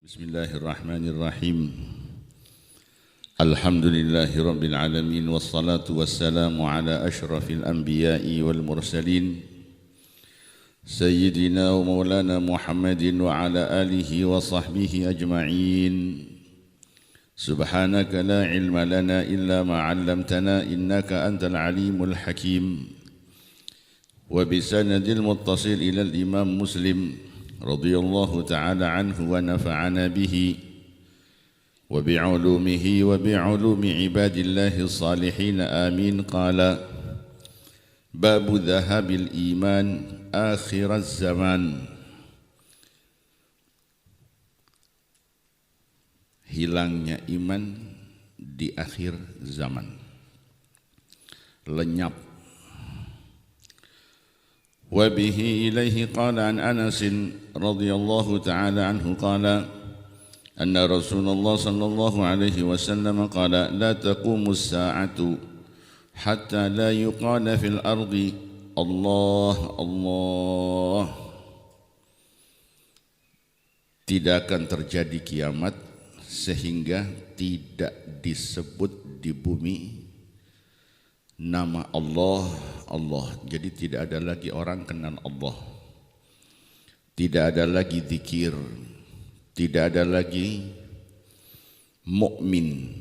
Bismillahirrahmanirrahim. Alhamdulillahi rabbil alamin wassalatu wassalamu ala asyrafil anbiya'i wal mursalin sayyidina wa maulana Muhammadin wa ala alihi wa sahbihi ajma'in. Subhanaka la ilma lana illa ma 'allamtana innaka antal alimul hakim. Wa bisanadil muttasil ila al-imam Muslim radhiyallahu ta'ala anhu wa nafa'ana bihi wa bi'ulumihi wa bi'ulumi ibadillahi salihin amin. Qala babu dhahabil iman akhiraz zaman. Hilangnya iman di akhir zaman, lenyap. وبه إليه قال عن أنس رضي الله تعالى عنه قال أن رسول الله صلى الله عليه وسلم قال لا تقوم الساعة حتى لا يقال في الأرض الله الله. Tidak akan terjadi kiamat sehingga tidak disebut di bumi nama Allah, Allah. Jadi tidak ada lagi orang kenal Allah. Tidak ada lagi zikir. Tidak ada lagi mukmin.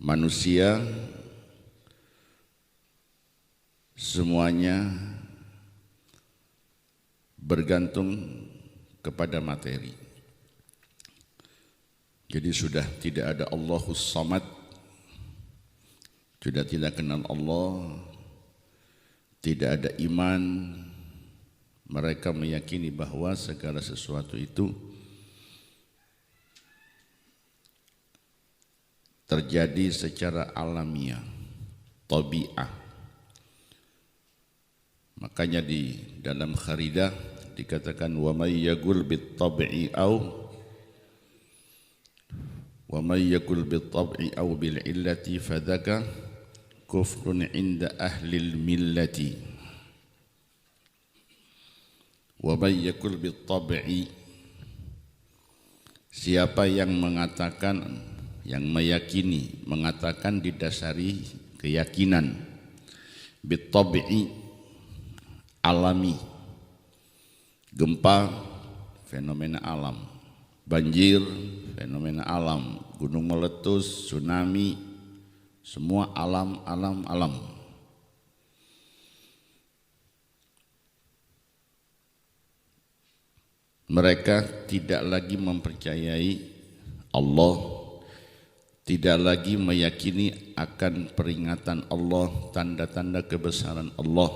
Manusia semuanya bergantung kepada materi. Jadi sudah tidak ada Allahus Samad, sudah tidak kenal Allah, tidak ada iman. Mereka meyakini bahwa segala sesuatu itu terjadi secara alamiah, tabi'ah. Makanya di dalam kharidah dikatakan wa may yaqul bit tab'i aw bil illati fadzaka kufrun inda ahlil millati. Wa may yakul bit tab'i, siapa yang mengatakan, yang meyakini, mengatakan didasari keyakinan, bit tab'i alami, gempa fenomena alam, banjir fenomena alam, gunung meletus, tsunami, semua alam. Mereka tidak lagi mempercayai Allah, tidak lagi meyakini akan peringatan Allah, tanda-tanda kebesaran Allah.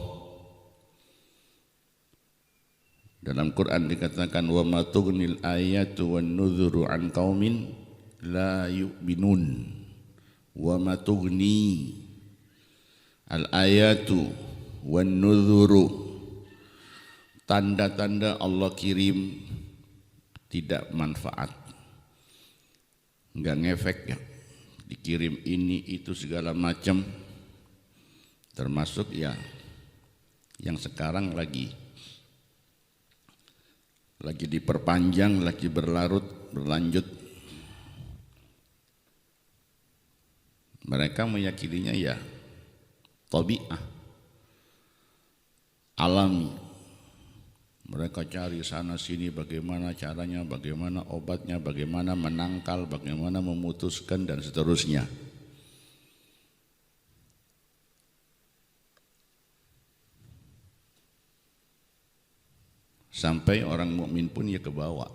Dalam Quran dikatakan wa ma tughnil ayatu wan nuzuru an qaumin la yu'minun. Wa ma tughni al-ayatu wan nuzuru, tanda-tanda Allah kirim tidak manfaat, enggak ngefek ya. Dikirim ini itu segala macam, termasuk ya yang sekarang lagi diperpanjang, lagi berlanjut. Mereka meyakininya ya tabi'ah, alami. Mereka cari sana sini bagaimana caranya, bagaimana obatnya, bagaimana menangkal, bagaimana memutuskan dan seterusnya. Sampai orang mukmin pun ya kebawa.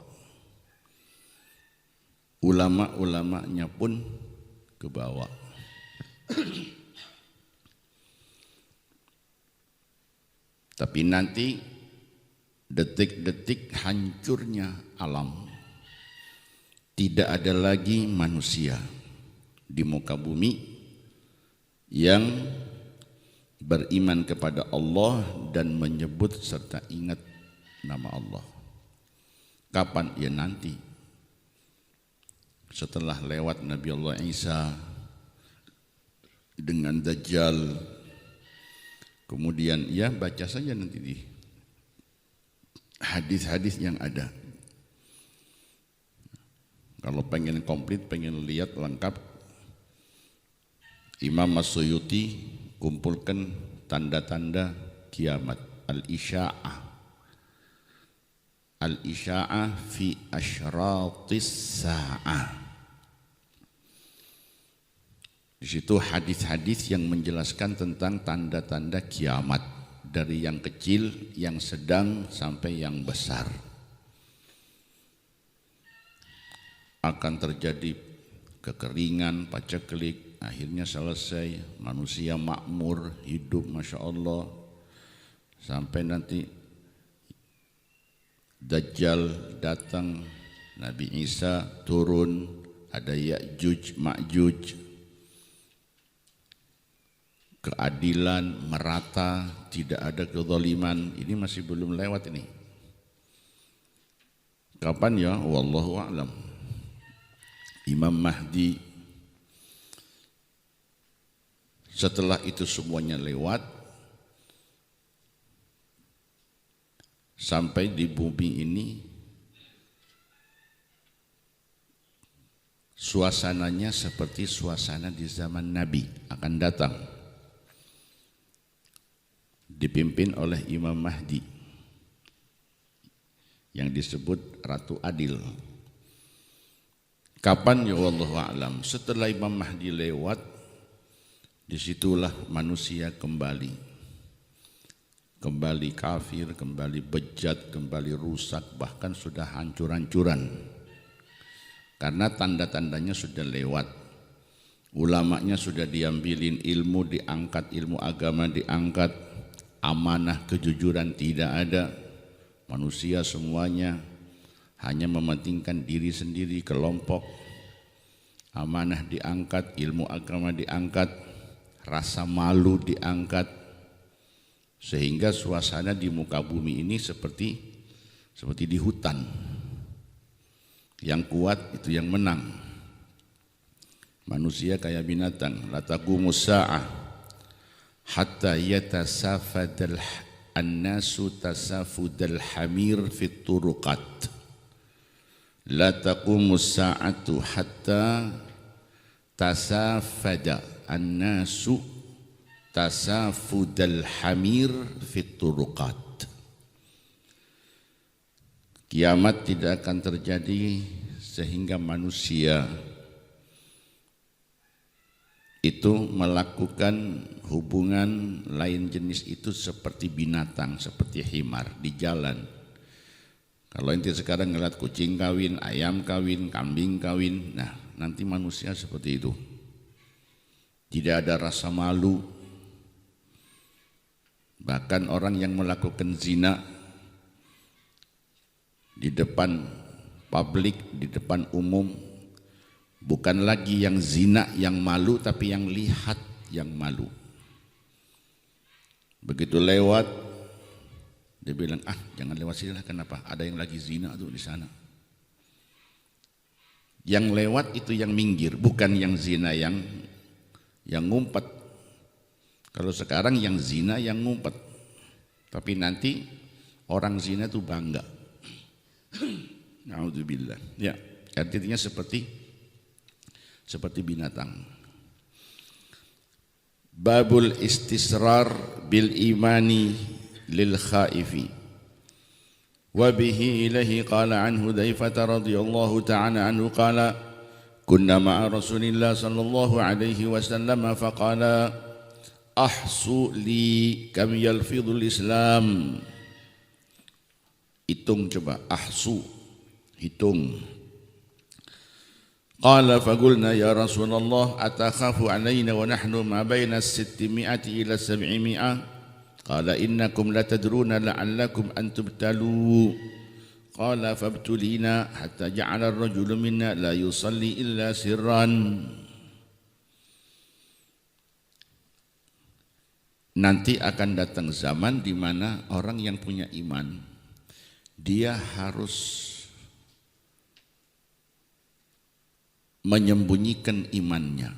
Ulama-ulamanya pun kebawa. Tapi nanti detik-detik hancurnya alam, tidak ada lagi manusia di muka bumi yang beriman kepada Allah dan menyebut serta ingat nama Allah. Kapan? Ya nanti, setelah lewat Nabi Allah Isa dengan Dajjal. Kemudian ya baca saja nanti di hadis-hadis yang ada. Kalau pengen komplit, pengen lihat lengkap, Imam As-Suyuti kumpulkan tanda-tanda kiamat, al-isya'ah. Al-isya'ah fi asyratis sa'ah. Di situ hadis-hadis yang menjelaskan tentang tanda-tanda kiamat, dari yang kecil, yang sedang sampai yang besar. Akan terjadi kekeringan, paceklik, akhirnya selesai, manusia makmur, hidup Masya Allah, sampai nanti Dajjal datang, Nabi Isa turun, ada Ya'juj, Ma'juj, keadilan merata, tidak ada kezaliman. Ini masih belum lewat ini. Kapan ya? Wallahu a'lam. Imam Mahdi. Setelah itu semuanya lewat, sampai di bumi ini suasananya seperti suasana di zaman Nabi akan datang, dipimpin oleh Imam Mahdi yang disebut Ratu Adil. Kapan ya wallahu a'lam. Setelah Imam Mahdi lewat, disitulah manusia kembali kafir, kembali bejat, kembali rusak, bahkan sudah hancur-hancuran. Karena tanda-tandanya sudah lewat. Ulamanya sudah diambilin, ilmu diangkat, ilmu agama diangkat, amanah kejujuran tidak ada. Manusia semuanya hanya mementingkan diri sendiri, kelompok. Amanah diangkat, ilmu agama diangkat, rasa malu diangkat, sehingga suasana di muka bumi ini seperti di hutan. Yang kuat itu yang menang. Manusia kayak binatang. La taqumus sa'ah hatta yatasafadal annasu tasafudal hamir fit turuqat. La taqumus sa'atu hatta tasafada annasu tasafudal hamir fit turuqat. Kiamat tidak akan terjadi sehingga manusia itu melakukan hubungan lain jenis itu seperti binatang, seperti himar di jalan. Kalau ente sekarang ngeliat kucing kawin, ayam kawin, kambing kawin, nah nanti manusia seperti itu. Tidak ada rasa malu. Bahkan orang yang melakukan zina di depan publik, di depan umum, bukan lagi yang zina yang malu, tapi yang lihat yang malu. Begitu lewat, dia bilang, jangan lewat sini lah, kenapa? Ada yang lagi zina tuh di sana. Yang lewat itu yang minggir, bukan yang zina yang ngumpet. Kalau sekarang yang zina yang ngumpet, tapi nanti orang zina itu bangga. Na'udzubillah. Ya, artinya seperti binatang. Babul istisrar bil imani lil khaifi. Wa bihi ilahi qala an Hudzaifah radhiyallahu ta'ala anhu qala kunna ma'a Rasulillah sallallahu alaihi wasallam faqala ahsu li kam yalfidul Islam. Hitung coba, ahsu, hitung. Qala faqulna ya Rasulullah atakhafu alaina wa nahnu ma baina 600 ila 700. Qala innakum latadruna la'allakum an tubtalu. Qala fabtulina hatta ja'ala ar-rajulu minna la yusalli illa sirran. Nanti akan datang zaman di mana orang yang punya iman dia harus menyembunyikan imannya.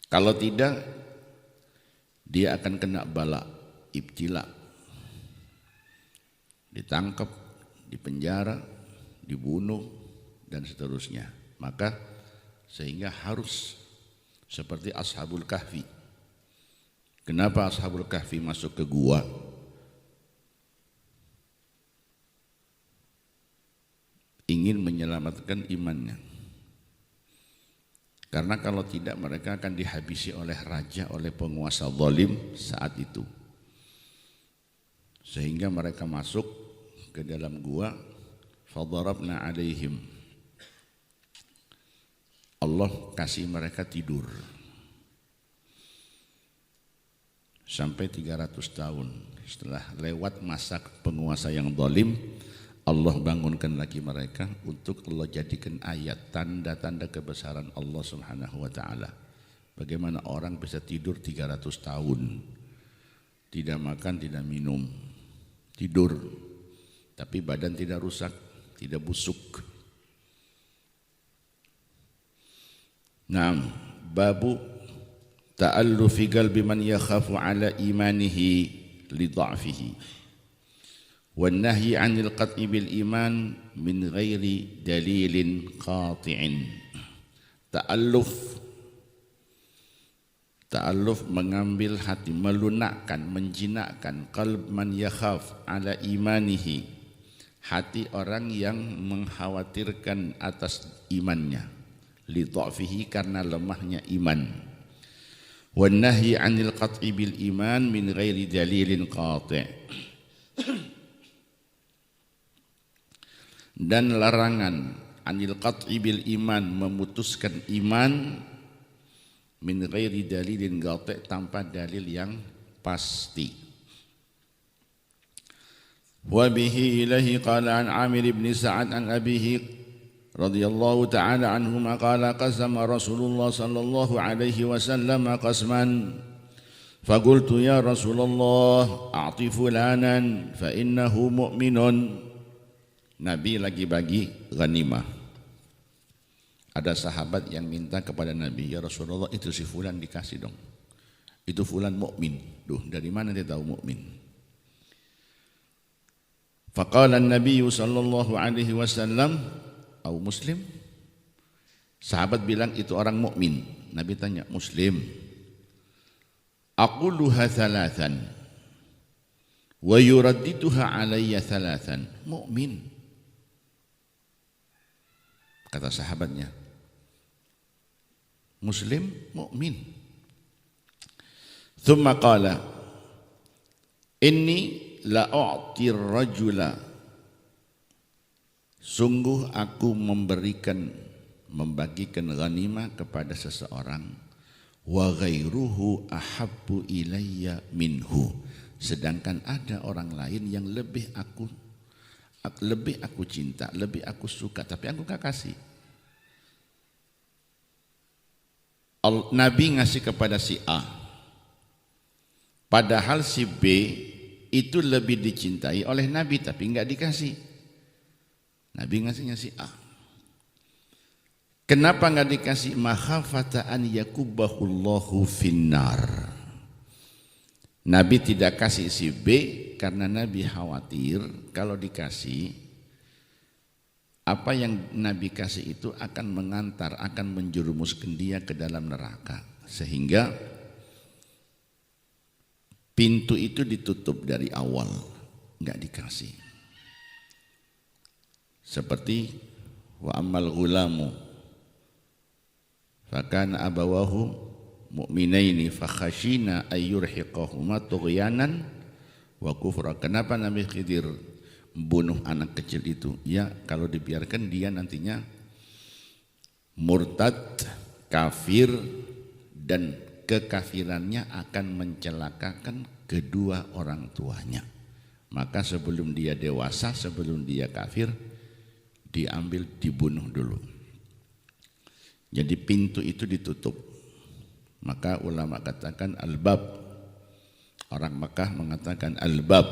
Kalau tidak, dia akan kena bala, ibtila. Ditangkap, dipenjara, dibunuh, dan seterusnya. Maka sehingga harus seperti Ashabul Kahfi. Kenapa Ashabul Kahfi masuk ke gua? Ingin menyelamatkan imannya. Karena kalau tidak mereka akan dihabisi oleh raja, oleh penguasa zalim saat itu. Sehingga mereka masuk ke dalam gua, fadarabna alaihim. Allah kasih mereka tidur sampai 300 tahun. Setelah lewat masa penguasa yang zalim, Allah bangunkan lagi mereka untuk Allah jadikan ayat, tanda-tanda kebesaran Allah Subhanahu wa ta'ala. Bagaimana orang bisa tidur 300 tahun, tidak makan, tidak minum, tidur, tapi badan tidak rusak, tidak busuk. Naam, babu ta'allufi qalbi man yakhafu ala imanihi li dha'fihi wan nahyi 'anil qat'i bil iman min ghairi dalilin qati'in. Ta'alluf mengambil hati, melunakkan, menjinakkan qalb man yakhaf ala imanihi, hati orang yang mengkhawatirkan atas imannya, li dha'fihi karena lemahnya iman. Wan nahyi 'anil qat'i bil iman min ghairi dalilin qati'. Dan larangan 'anil qat'i bil iman, memutuskan iman, min ghairi dalilin qati', tanpa dalil yang pasti. Wa bihi ilahi qala an Amir ibn Sa'ad an abihi radhiyallahu ta'ala anhuma qala qasama Rasulullah sallallahu alaihi wasallam qasman faqultu ya Rasulullah a'ti fulanan fa innahu mu'minun. Nabi lagi bagi ghanimah. Ada sahabat yang minta kepada Nabi, ya Rasulullah itu si fulan dikasih dong. Itu fulan mukmin. Duh, dari mana dia tahu mukmin? Faqala an-nabiy sallallahu alaihi wasallam au muslim. Sahabat bilang itu orang mukmin. Nabi tanya, muslim? Aquluha thalathan wa yuraddituha alayya thalathan. Mukmin, kata sahabatnya. Muslim, mukmin. Thumma qala inni la u'tir rajula, sungguh aku membagikan ghanimah kepada seseorang, wa ghairuhu ahabbu ilayya minhu, sedangkan ada orang lain yang lebih aku cinta, lebih aku suka, tapi aku gak kasih. Nabi ngasih kepada si A, padahal si B itu lebih dicintai oleh Nabi tapi enggak dikasih. Nabi ngasihnya si A. Kenapa enggak dikasih? Makhafata an yakubahullahu finnar. Nabi tidak kasih si B karena Nabi khawatir kalau dikasih, apa yang Nabi kasih itu akan mengantar, akan menjerumuskan dia ke dalam neraka, sehingga pintu itu ditutup dari awal, enggak dikasih. Seperti wa ammal ghulamu fakana abawahu mu'minaini fakhashina ayyurhiqahuma tughyanan wa kufra. Kenapa Nabi Khidir bunuh anak kecil itu? Ya, kalau dibiarkan dia nantinya murtad, kafir, dan kekafirannya akan mencelakakan kedua orang tuanya. Maka sebelum dia dewasa, sebelum dia kafir, diambil, dibunuh dulu. Jadi pintu itu ditutup. Maka ulama katakan al-bab. Orang Makkah mengatakan al-bab.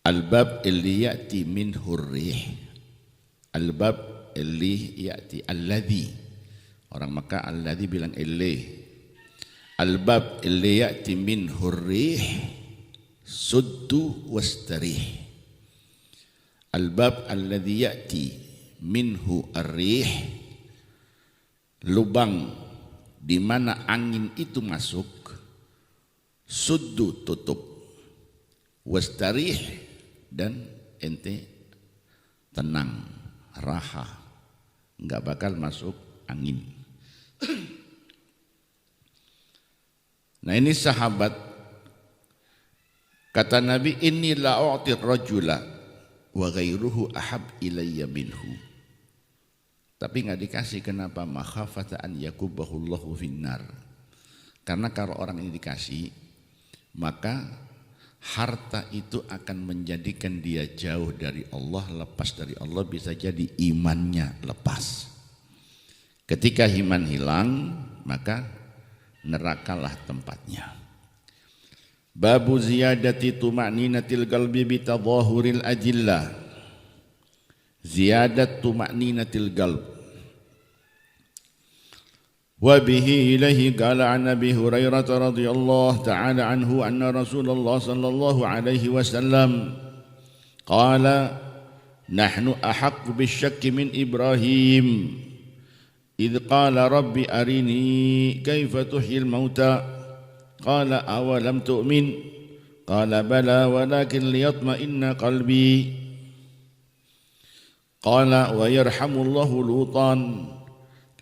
Al-bab illi ya'ti min hurrih. Al-bab illi ya'ti alladhi. Orang Makkah alladhi bilang illi. Al-bab illi ya'ti min hurrih suddu wastarih. Al-bab alladhi ya'ti minhu ar-rih, lubang di mana angin itu masuk, suddu tutup, wastarih dan ente tenang, raha, enggak bakal masuk angin. Nah ini sahabat, kata Nabi, inni la u'tir rajula wa ghairuhu ahab ilayya minhu. Tapi enggak dikasih, kenapa? Makhafata an yakubahullahu finnar. Karena kalau orang ini dikasih, maka harta itu akan menjadikan dia jauh dari Allah, lepas dari Allah, bisa jadi imannya lepas. Ketika iman hilang, maka nerakalah tempatnya. Babu ziyadati tuma'ninatil qalbi bitadhahuril ajillah. Ziyadat tuma'ninatil qalb. Wa bihi ilaihi qala an Abi Hurairah radhiyallahu ta'ala anhu anna Rasulullah sallallahu alaihi wasallam qala nahnu ahaqqu bisyakki min Ibrahim idh qala rabbi arini kaifa tuhyil mauta qala awalam tu'min qala bala walakin liyatma'inna qalbi qala wa yarhamullahu Lutan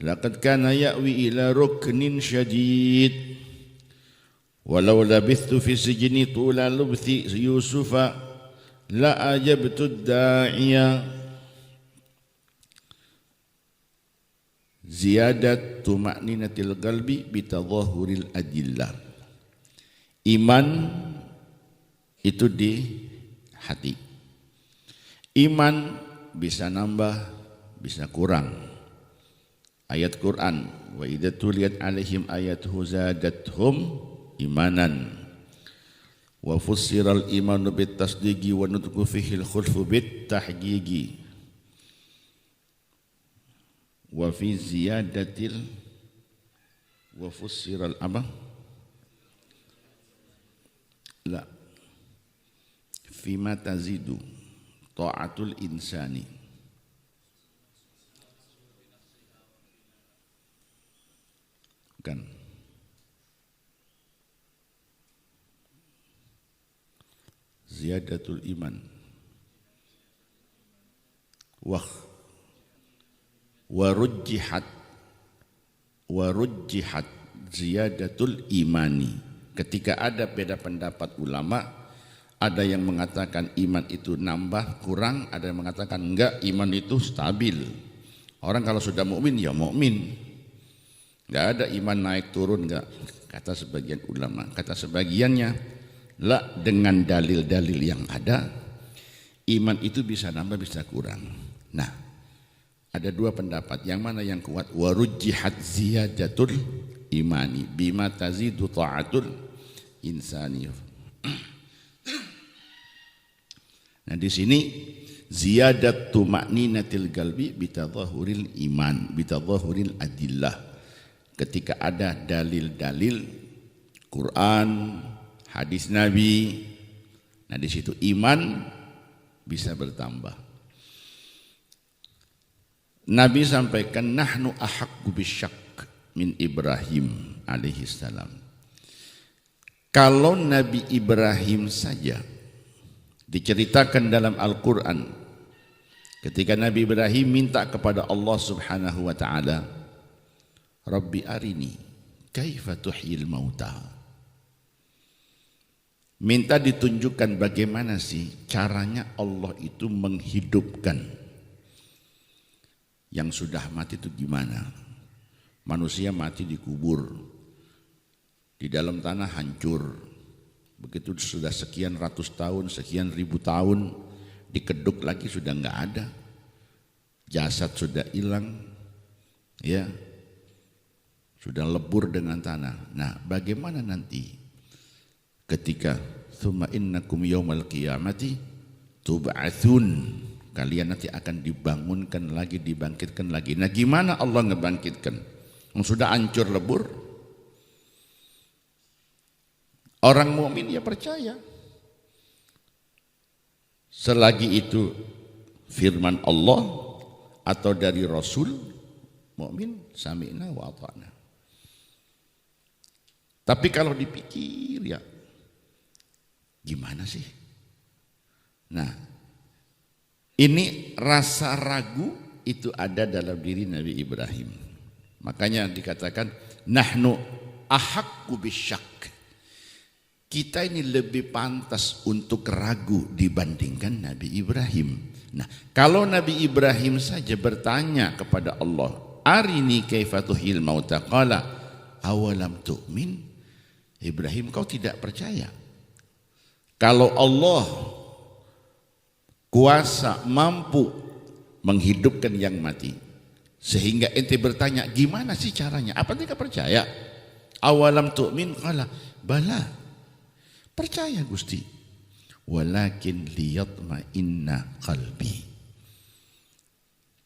laqad kana ya'wi ila ruknin syadid walau labithtu fi sijni tula lubthi Yusufa la ajabtu ad-da'iya. Ziyadat tuma'ninatil qalbi bitadhahuril adillah. Iman itu di hati. Iman bisa nambah, bisa kurang. Ayat Quran, wa idza tuliyat alaihim ayatuhu zadatuhum imanan. Wa fussiral imanu bit tasdiqi wa nutqu fihi al-khulfu bit tahqiqi. Wa fi ziyadatil wa fussiral apa? La fima tazidu ta'atul insani. Kan ziyadatul iman warujjihat ziyadatul imani. Ketika ada beda pendapat ulama, ada yang mengatakan iman itu nambah kurang, ada yang mengatakan enggak, iman itu stabil. Orang kalau sudah mukmin ya mukmin, enggak ada iman naik turun, enggak, kata sebagian ulama. Kata sebagiannya, lah, dengan dalil-dalil yang ada, iman itu bisa nambah bisa kurang. Nah, ada dua pendapat, yang mana yang kuat? Warujjihat ziyadatul imani bima tazidu ta'atul insani. Nah di sini ziyadat tuma'ninatil qalbi bitadhahuril iman, bitadhahuril adillah. Ketika ada dalil-dalil Quran, hadis Nabi, nah di situ iman bisa bertambah. Nabi sampaikan nahnu ahaqqu bisyak min Ibrahim alaihi salam. Kalau Nabi Ibrahim saja diceritakan dalam Al-Quran, ketika Nabi Ibrahim minta kepada Allah subhanahu wa ta'ala, Rabbi arini kaifa tuhyil mauta. Minta ditunjukkan bagaimana sih caranya Allah itu menghidupkan yang sudah mati itu gimana? Manusia mati dikubur, di dalam tanah hancur. Begitu sudah sekian ratus tahun, sekian ribu tahun, dikeduk lagi sudah enggak ada. Jasad sudah hilang, ya, sudah lebur dengan tanah. Nah, bagaimana nanti ketika tsumma innakum yaumal qiyamati tub'atsun, kalian nanti akan dibangunkan lagi, dibangkitkan lagi. Nah gimana Allah ngebangkitkan? Yang sudah hancur lebur. Orang mukmin ya percaya. Selagi itu firman Allah atau dari Rasul, mukmin sami'na wa ata'na. Tapi kalau dipikir ya gimana sih? Nah, ini rasa ragu itu ada dalam diri Nabi Ibrahim. Makanya dikatakan nahnu ahaqqu bisyak. Kita ini lebih pantas untuk ragu dibandingkan Nabi Ibrahim. Nah, kalau Nabi Ibrahim saja bertanya kepada Allah, arini kaifa tuhil mauta, qala awalam tu'min. Ibrahim, kau tidak percaya kalau Allah kuasa mampu menghidupkan yang mati, sehingga ente bertanya gimana sih caranya? Apa ente percaya? Awalam tu'min, qala bala. Percaya Gusti, walakin liyatma'inna qalbi.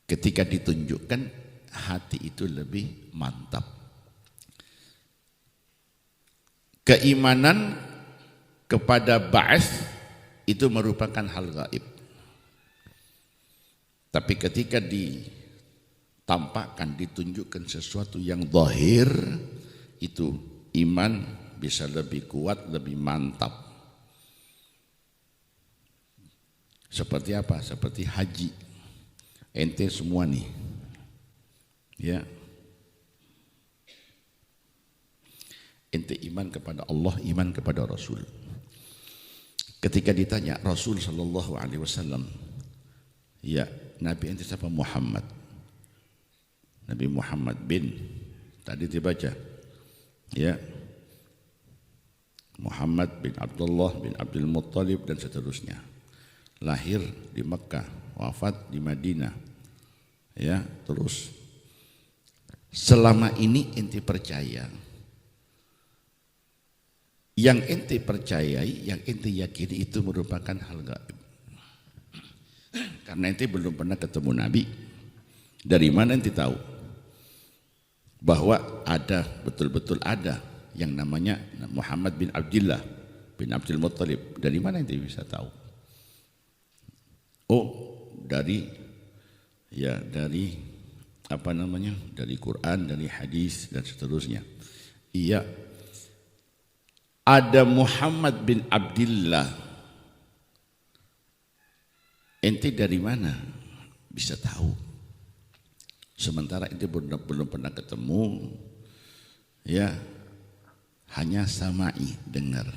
Ketika ditunjukkan hati itu lebih mantap. Keimanan kepada ba'ats itu merupakan hal gaib. Tapi ketika ditampakkan, ditunjukkan sesuatu yang zahir, itu iman bisa lebih kuat, lebih mantap. Seperti apa? Seperti haji. Ente semua nih, ya, ente iman kepada Allah, iman kepada Rasul. Ketika ditanya Rasul Shallallahu Alaihi Wasallam, ya Nabi ente siapa? Muhammad. Nabi Muhammad bin, tadi dibaca, ya, Muhammad bin Abdullah bin Abdul Muttalib dan seterusnya. Lahir di Mekah, wafat di Madinah. Ya, terus selama ini ente percaya, yang ente percayai, yang ente yakini itu merupakan hal gaib. Karena ente belum pernah ketemu Nabi. Dari mana ente tahu bahwa ada, betul-betul ada yang namanya Muhammad bin Abdullah bin Abdul Muttalib? Dari mana ente bisa tahu? Oh, dari apa namanya? Dari Quran, dari hadis dan seterusnya. Iya. Ada Muhammad bin Abdullah. Ente dari mana bisa tahu? Sementara ente belum pernah ketemu, ya. Hanya samai, dengar.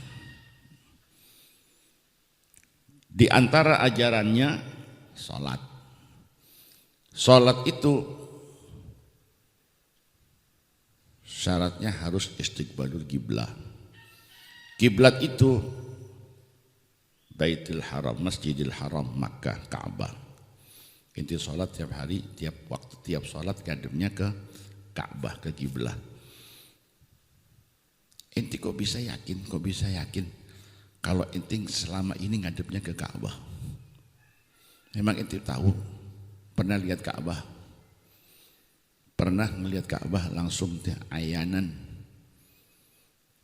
Di antara ajarannya salat. Salat itu syaratnya harus istiqbalul qiblah. Kiblat itu Baitul Haram, Masjidil Haram, Makkah, Ka'bah. Inti salat tiap hari, tiap waktu, tiap salat ngadepnya ke Ka'bah, ke kiblah. Inti kok bisa yakin kalau inti selama ini ngadepnya ke Ka'bah? Memang inti tahu, pernah lihat Ka'bah? Pernah melihat Ka'bah langsung ayanan?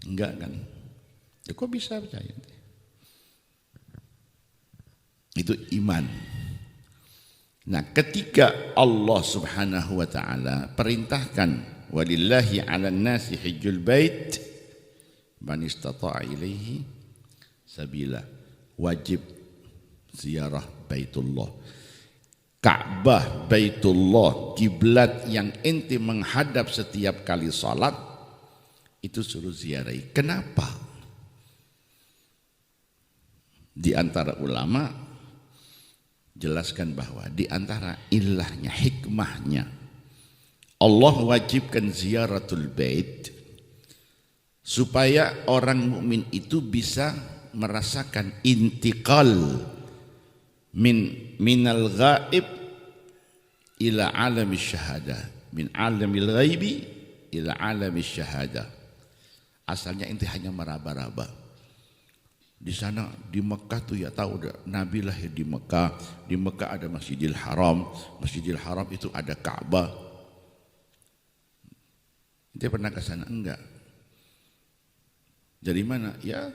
Enggak kan? Ya, kok bisa percaya? Itu iman. Nah, ketika Allah Subhanahu wa taala perintahkan walillahi 'alan nasi hajjul bait man istata'a ilaihi sabila, wajib ziarah Baitullah. Ka'bah, Baitullah, kiblat yang ente menghadap setiap kali salat itu suruh ziarahi. Kenapa? Di antara ulama jelaskan bahwa di antara ilahnya, hikmahnya Allah wajibkan ziaratul bait supaya orang mukmin itu bisa merasakan intiqal minal ghaib ila alamis syahadah, min alamil ghaibi ila alamis syahadah. Asalnya inti hanya meraba-raba. Di sana di Mekah tuh ya tahu Nabi lahir di Mekah. Di Mekah ada Masjidil Haram. Masjidil Haram itu ada Ka'bah. Dia pernah ke sana? Enggak. Dari mana? Ya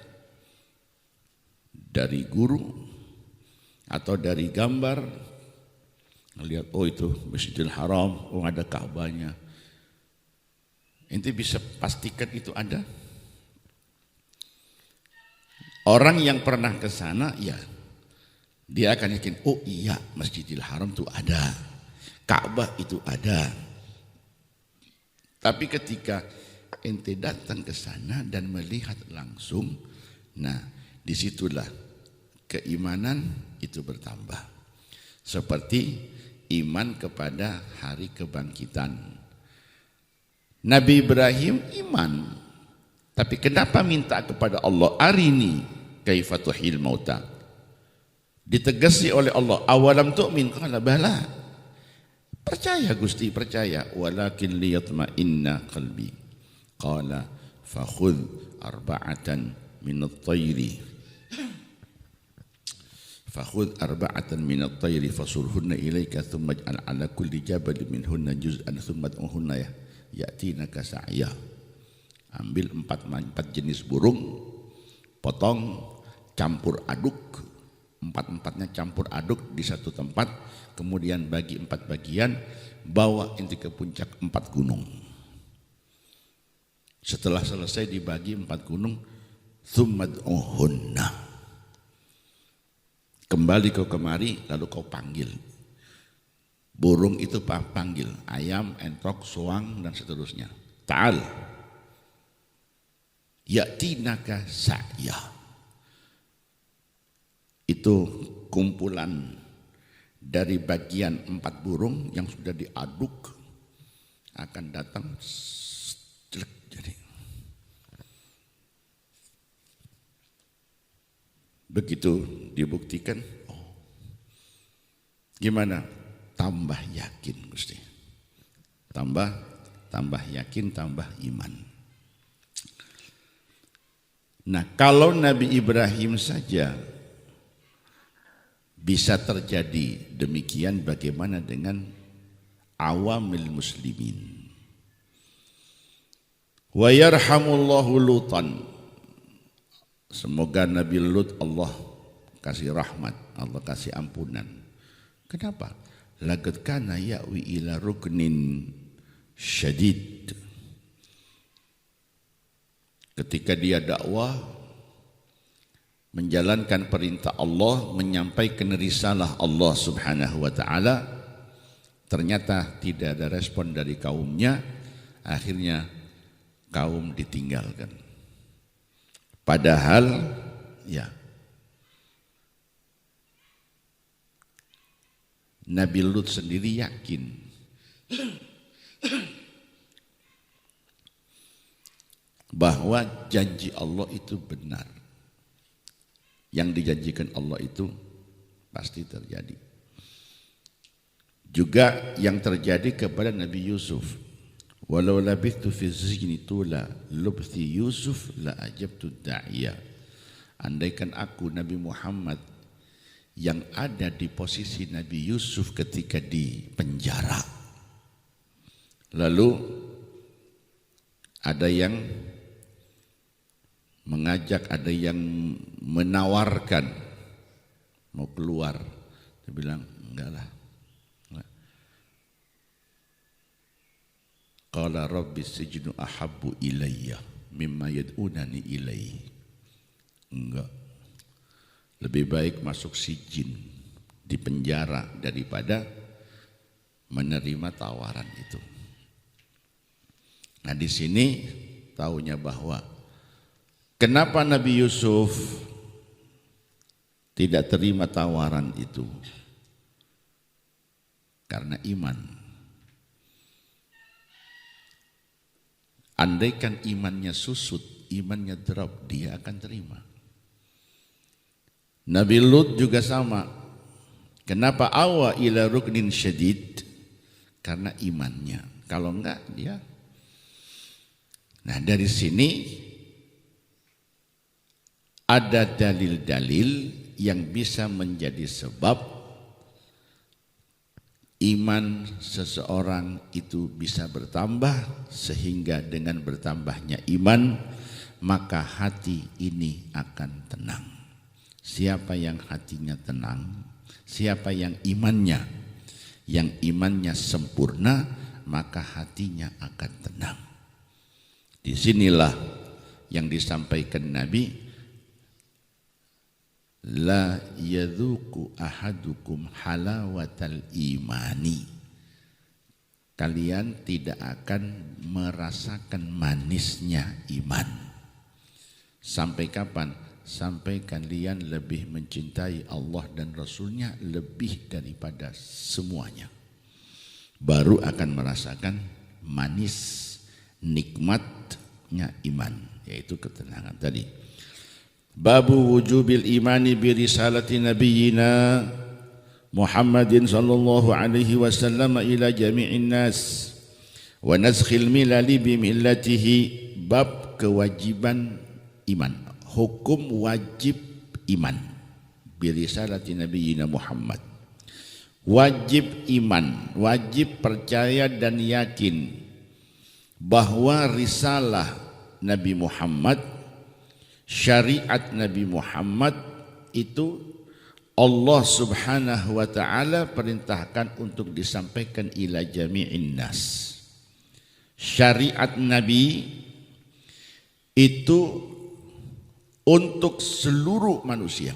dari guru atau dari gambar Lihat, oh itu Masjidil Haram, oh ada Ka'bahnya. Ente bisa pastikan itu ada? Orang yang pernah ke sana, ya dia akan yakin, oh iya Masjidil Haram itu ada, Ka'bah itu ada. Tapi ketika ente datang ke sana dan melihat langsung, nah disitulah keimanan itu bertambah. Seperti iman kepada hari kebangkitan. Nabi Ibrahim iman, tapi kenapa minta kepada Allah, arini kaifa tuhil mauta? Ditegasi oleh Allah, awalam tu'min? Qala bala. Percaya Gusti, percaya. Walakin liyatma'inna qalbi. Qala fakhudh arba'atan minat tayri. Fakhudh arba'atan minat tayri fasurhunna ilaika thumma ij'al ala kulli jabalin minhunna juz'an thumma ad'uhunna ya'tinaka sa'ya. Ambil empat jenis burung, potong, campur aduk, empat-empatnya campur aduk di satu tempat, kemudian bagi 4 bagian, bawa inti ke puncak 4 gunung. Setelah selesai dibagi 4 gunung, thummad'uhunna, kembali kau kemari, lalu kau panggil. Burung itu panggil, ayam, entok, soang, dan seterusnya. Ta'al ya'tinaka sa'ya. Itu kumpulan dari bagian 4 burung yang sudah diaduk akan datang jadi. Begitu dibuktikan, oh, gimana? Tambah yakin Gusti. Tambah yakin, tambah iman. Nah, kalau Nabi Ibrahim saja bisa terjadi demikian, bagaimana dengan awamil muslimin? Wa yarhamullahu Lutan. Semoga Nabi Lut Allah kasih rahmat, Allah kasih ampunan. Kenapa? Laqad kana ya'wi ila ruknin syadid. Ketika dia dakwah, menjalankan perintah Allah, menyampaikan risalah Allah Subhanahu wa taala, ternyata tidak ada respon dari kaumnya, akhirnya kaum ditinggalkan. Padahal ya Nabi Lut sendiri yakin bahwa janji Allah itu benar. Yang dijanjikan Allah itu pasti terjadi. Juga yang terjadi kepada Nabi Yusuf. Walau labithtu fi sijni tula lubthi Yusuf la ajabtu da'iya. Andaikan aku Nabi Muhammad yang ada di posisi Nabi Yusuf ketika di penjara, lalu ada yang mengajak, ada yang menawarkan mau keluar, dia bilang enggak lah. Qala rabbi sijnu ahabbu ilayya mimma yad'unani ilaihi. Enggak, lebih baik masuk sijin, di penjara, daripada menerima tawaran itu. Nah, di sini taunya bahwa kenapa Nabi Yusuf tidak terima tawaran itu? Karena iman. Andaikan imannya susut, imannya drop, dia akan terima. Nabi Lut juga sama. Kenapa awa ila ruknin syadid? Karena imannya. Kalau enggak dia. Nah, dari sini ada dalil-dalil yang bisa menjadi sebab iman seseorang itu bisa bertambah, sehingga dengan bertambahnya iman maka hati ini akan tenang. Siapa yang hatinya tenang, siapa yang imannya yang imannya sempurna, maka hatinya akan tenang. Disinilah yang disampaikan Nabi, la yadzuqu ahadukum halawatal imani. Kalian tidak akan merasakan manisnya iman. Sampai kapan? Sampai kalian lebih mencintai Allah dan Rasulnya lebih daripada semuanya. Baru akan merasakan manis nikmatnya iman, yaitu ketenangan tadi. Babu wujubil imani bi risalati nabiyyina Muhammadin sallallahu alaihi wasallam ila jami'in nas wa nazkhil milali bi millatihi. Bab kewajiban iman, hukum wajib iman bi risalati nabiyyina Muhammad. Wajib iman, wajib percaya dan yakin bahwa risalah Nabi Muhammad, syariat Nabi Muhammad itu Allah subhanahu wa ta'ala perintahkan untuk disampaikan ila jami'in nas. Syariat Nabi itu untuk seluruh manusia.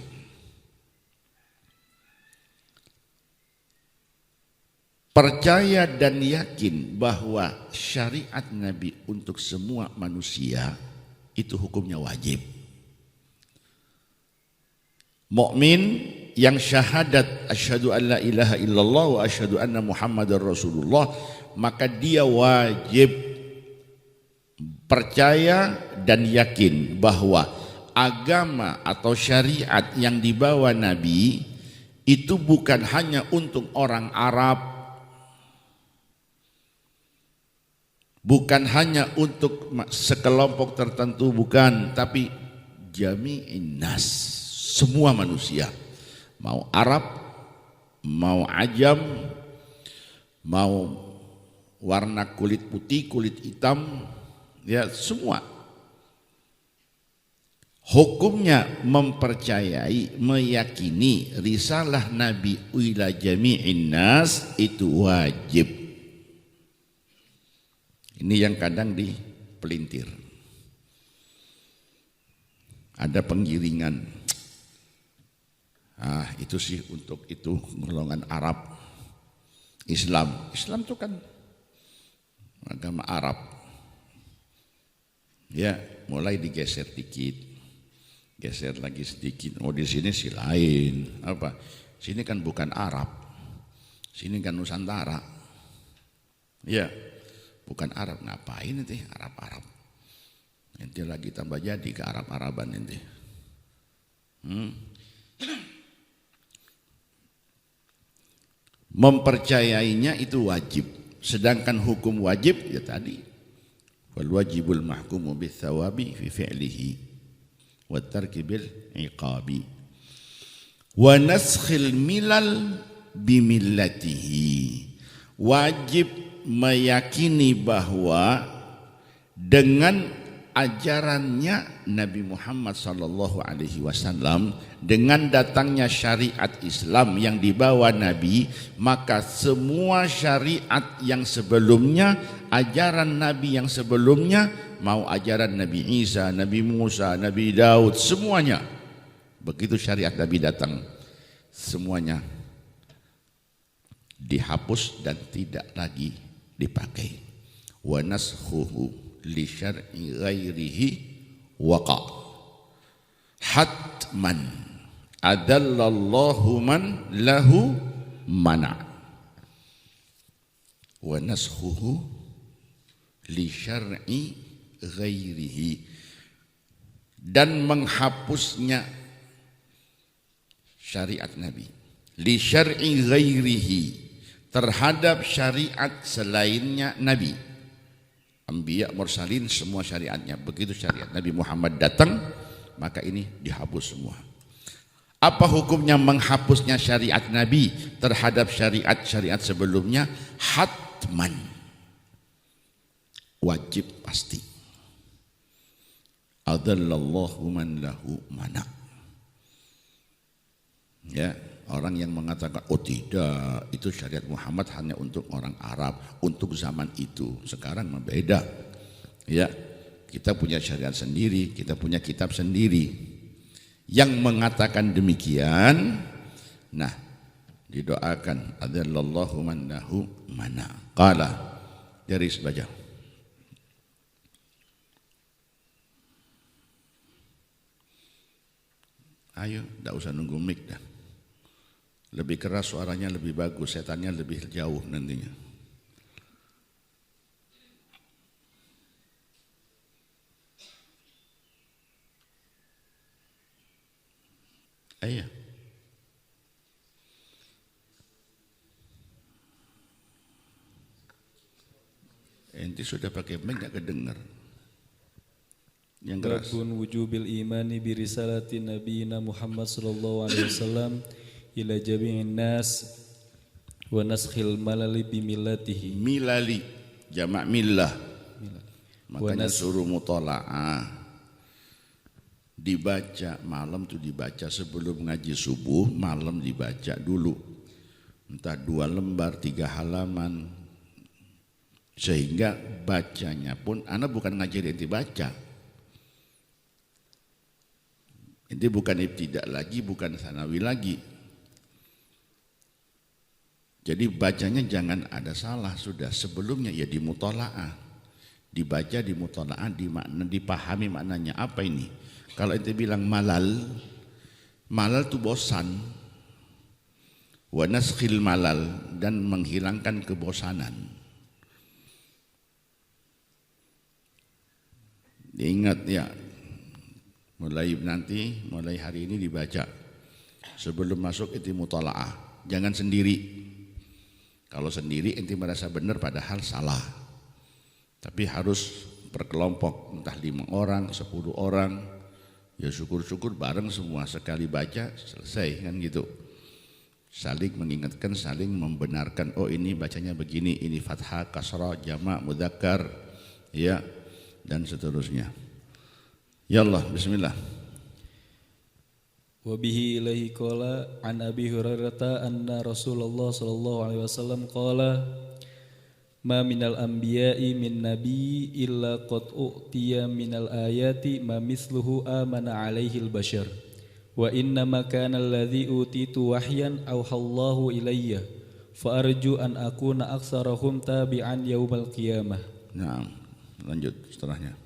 Percaya dan yakin bahwa syariat Nabi untuk semua manusia itu hukumnya wajib. Mukmin yang syahadat asyhadu an la ilaha illallah wa asyhadu anna muhammadar rasulullah, maka dia wajib percaya dan yakin bahwa agama atau syariat yang dibawa Nabi itu bukan hanya untuk orang Arab, bukan hanya untuk sekelompok tertentu, bukan, tapi jami'in nas, semua manusia. Mau Arab, mau Ajam, mau warna kulit putih, kulit hitam, ya semua. Hukumnya mempercayai, meyakini risalah Nabi ila jami'in nas itu wajib. Ini yang kadang dipelintir. Ada penggiringan. Itu sih untuk itu golongan Arab. Islam itu kan agama Arab. Ya, mulai digeser dikit. Geser lagi sedikit. Oh, di sini sih lain. Apa? Sini kan bukan Arab. Sini kan Nusantara. Ya, bukan Arab. Ngapain nanti Arab-Arab? Nanti lagi tambah jadi ke Arab-Araban nanti. Mempercayainya itu wajib. Sedangkan hukum wajib ya tadi, wal wajibul mahkumu bis thawabi fi fi'lihi wa tarki bil iqabi wa naskhil milal bimillatihi. Wajib meyakini bahwa dengan ajarannya Nabi Muhammad sallallahu alaihi wasallam, dengan datangnya syariat Islam yang dibawa Nabi, maka semua syariat yang sebelumnya, ajaran Nabi yang sebelumnya, mau ajaran Nabi Isa, Nabi Musa, Nabi Daud, semuanya begitu syariat Nabi datang, semuanya dihapus dan tidak lagi dipakai. Wa naskhuhu li syar'i ghairihi waqa hatman adallallahu man lahu mana. Wa naskhuhu li syar'i ghairihi, dan menghapusnya syariat Nabi, li syar'i ghairihi, terhadap syariat selainnya Nabi. Anbiya, mursalin, semua syariatnya. Begitu syariat Nabi Muhammad datang, maka ini dihapus semua. Apa hukumnya menghapusnya syariat Nabi terhadap syariat-syariat sebelumnya? Hatman, wajib, pasti. Adallallahu man lahu mana. Ya, Orang yang mengatakan, oh tidak, itu syariat Muhammad hanya untuk orang Arab, untuk zaman itu. Sekarang beda. Ya, kita punya syariat sendiri, kita punya kitab sendiri. Yang mengatakan demikian, nah, didoakan adallallahu mannahu mana. Qala, garis baca. Ayo, tidak usah nunggu mic dah. Lebih keras suaranya, lebih bagus, setannya lebih jauh nantinya. Ayo. Enti sudah pakai mic gak kedengar. Yang keras. Babun wujubil imani bi risalati nabiyina Muhammad sallallahu alaihi wasallam ila jami'in nas wa naskhil malali bi millatihi. Milali jamak millah. Makanya suruh mutola'ah. Dibaca malam tuh dibaca sebelum ngaji subuh, malam dibaca dulu. Entah 2 lembar, 3 halaman. Sehingga bacanya pun anak bukan ngajarin enti baca. Enti bukan ibtidak lagi, bukan sanawi lagi. Jadi bacanya jangan ada salah, sudah sebelumnya ya dimutola'ah. Dibaca dimutola'ah, dipahami maknanya apa ini. Kalau ente bilang malal, malal itu bosan. Wa naskhil malal, dan menghilangkan kebosanan. Ingat ya, mulai hari ini dibaca. Sebelum masuk ente mutola'ah, jangan sendiri. Kalau sendiri ente merasa benar padahal salah. Tapi harus berkelompok, entah 5 orang, 10 orang. Ya syukur-syukur bareng semua, sekali baca selesai kan gitu. Saling mengingatkan, saling membenarkan, oh ini bacanya begini, ini fathah, kasrah, jamak, mudzakkar, ya, dan seterusnya. Ya Allah, bismillah. Wa bihi ilaihi qala an Abi Hurairah anna Rasulullah sallallahu alaihi wasallam qala ma minal anbiya'i min nabi illa qad u'tiya minal ayati ma misluhu amana alaihi al-bashar wa inna ma kana alladhi utitu wahyan awhallahu ilayya fa arju an akuna aktsarahum tabi'an yaumal qiyamah. Nah, lanjut setelahnya.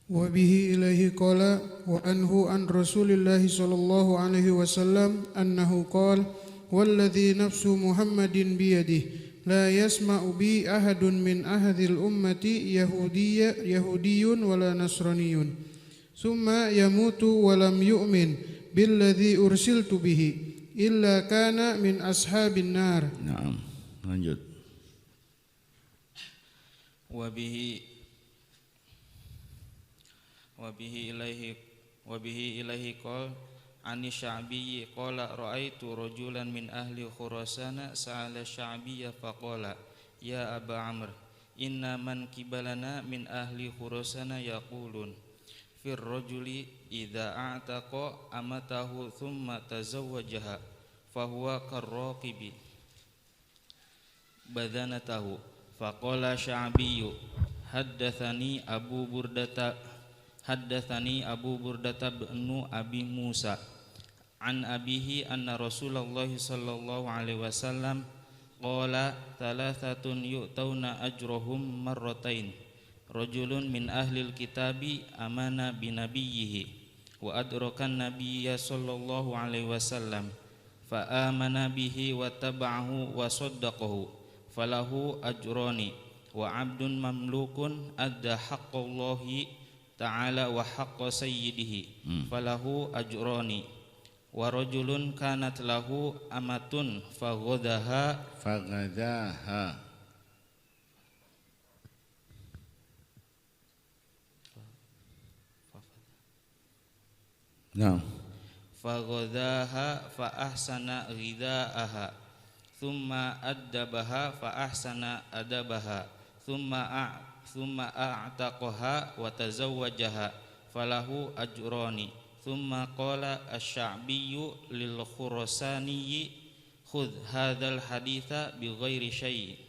Wa bihi ilaihi qala wa anhu an Rasulillahi sallallahu alaihi wasallam annahu qala walladhi nafsu Muhammadin biyadihi la yasma'u bi ahadun min ahadil ummati yahudiyyun wala nasraniyun summa yamutu wa lam yu'min billadhi ursiltu bihi illa kana min ashabin nar. Naam, lanjut. Wa bihi ilaihi qala ani sya'bi qala ra'aitu rajulan min ahli Khurasana sa'ala sya'biyya faqala ya Aba Amr inna man kibalana min ahli Khurasana yaqulun fir rajuli idza a'taqa amatahu thumma tazawwajaha fahuwa karraqibi badanatahu faqala sya'biyyu haddatsani Abu Burdata bin Abi Musa an abihi anna Rasulullah sallallahu alaihi wasallam qala thalathatun yu'tauna ajrahum marratain rajulun min ahlil kitabi amana binabiyhi wa adrakan nabiyya sallallahu alaihi wasallam fa amana bihi wa taba'ahu wa saddaqahu falahu ajrani wa 'abdun mamlukun adda haqqallahi ta'ala wa haqqa sayyidihi falahu ajrani wa rajulun kanat lahu amatun faghadaha fa ahsana ghidaaha thumma addabaha fa ahsana adabaha thumma a'taqaha wa tazawwajaha falahu ajrani thumma qala asy-Sya'biyyu lil Khurasaniyyi khudh hadzal haditha bighairi syai'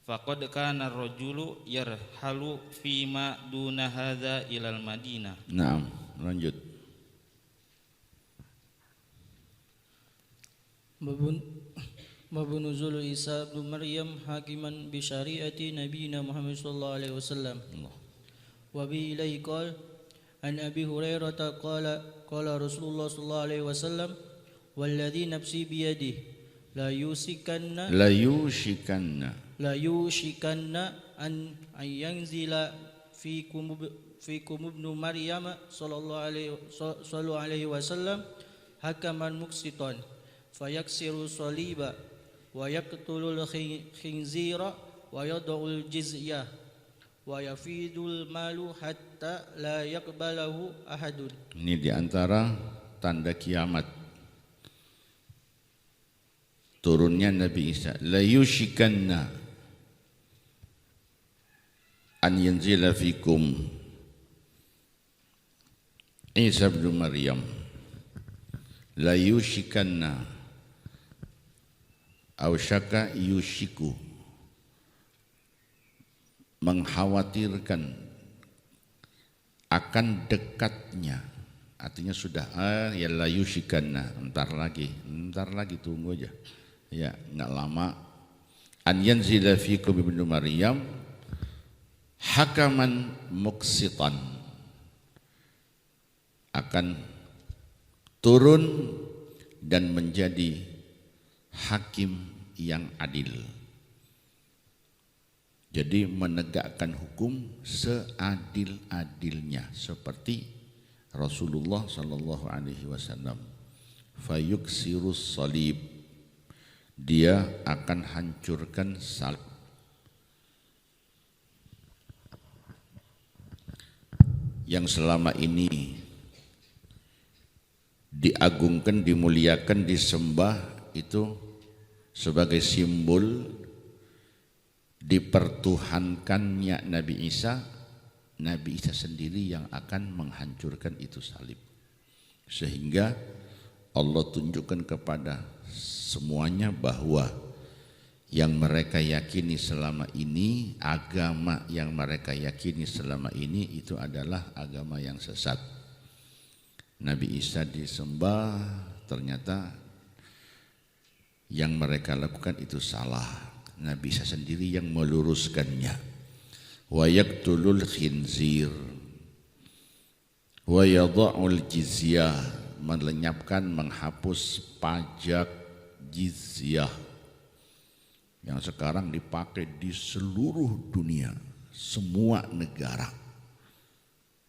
faqad kana ar-rajulu yarhalu fima duna hadza ilal Madinah. Naam, lanjut. Mabun nuzul Isa bin Maryam hakiman bi syariati nabiyina Muhammad sallallahu alaihi wasallam. Wa bi ilaihi qala an Abi Hurairah qala Rasulullah sallallahu alaihi wasallam walladzi nafsi biyadihi la yushikanna an yanzila fikum ibnu Maryam sallallahu alaihi wasallam hakaman muqsitan fayaksiru saliba wa yaqtulul khinzira wa yad'ul jizyah wa yafidul malu hatta la yaqbalahu ahadun. Ini diantara tanda kiamat turunnya Nabi Isa. La yushikanna an yanzila fikum Isa bin Maryam. La yushikanna ausyaka yushiku, mengkhawatirkan akan dekatnya, artinya sudah ya la yushikanna, entar lagi tunggu aja ya, enggak lama. An yanzila fikum ibnu Maryam hakaman muqsitan, akan turun dan menjadi hakim yang adil. Jadi menegakkan hukum seadil-adilnya seperti Rasulullah sallallahu alaihi wasallam. Fayuksirus salib, dia akan hancurkan salib. Yang selama ini diagungkan, dimuliakan, disembah itu sebagai simbol dipertuhankannya Nabi Isa sendiri yang akan menghancurkan itu salib. Sehingga Allah tunjukkan kepada semuanya bahwa yang mereka yakini selama ini, agama yang mereka yakini selama ini itu adalah agama yang sesat. Nabi Isa disembah, ternyata yang mereka lakukan itu salah. Nabi Isa sendiri yang meluruskannya. Wa yaqtulul khinzir wa yadha'ul jizyah, melenyapkan, menghapus pajak jizyah yang sekarang dipakai di seluruh dunia, semua negara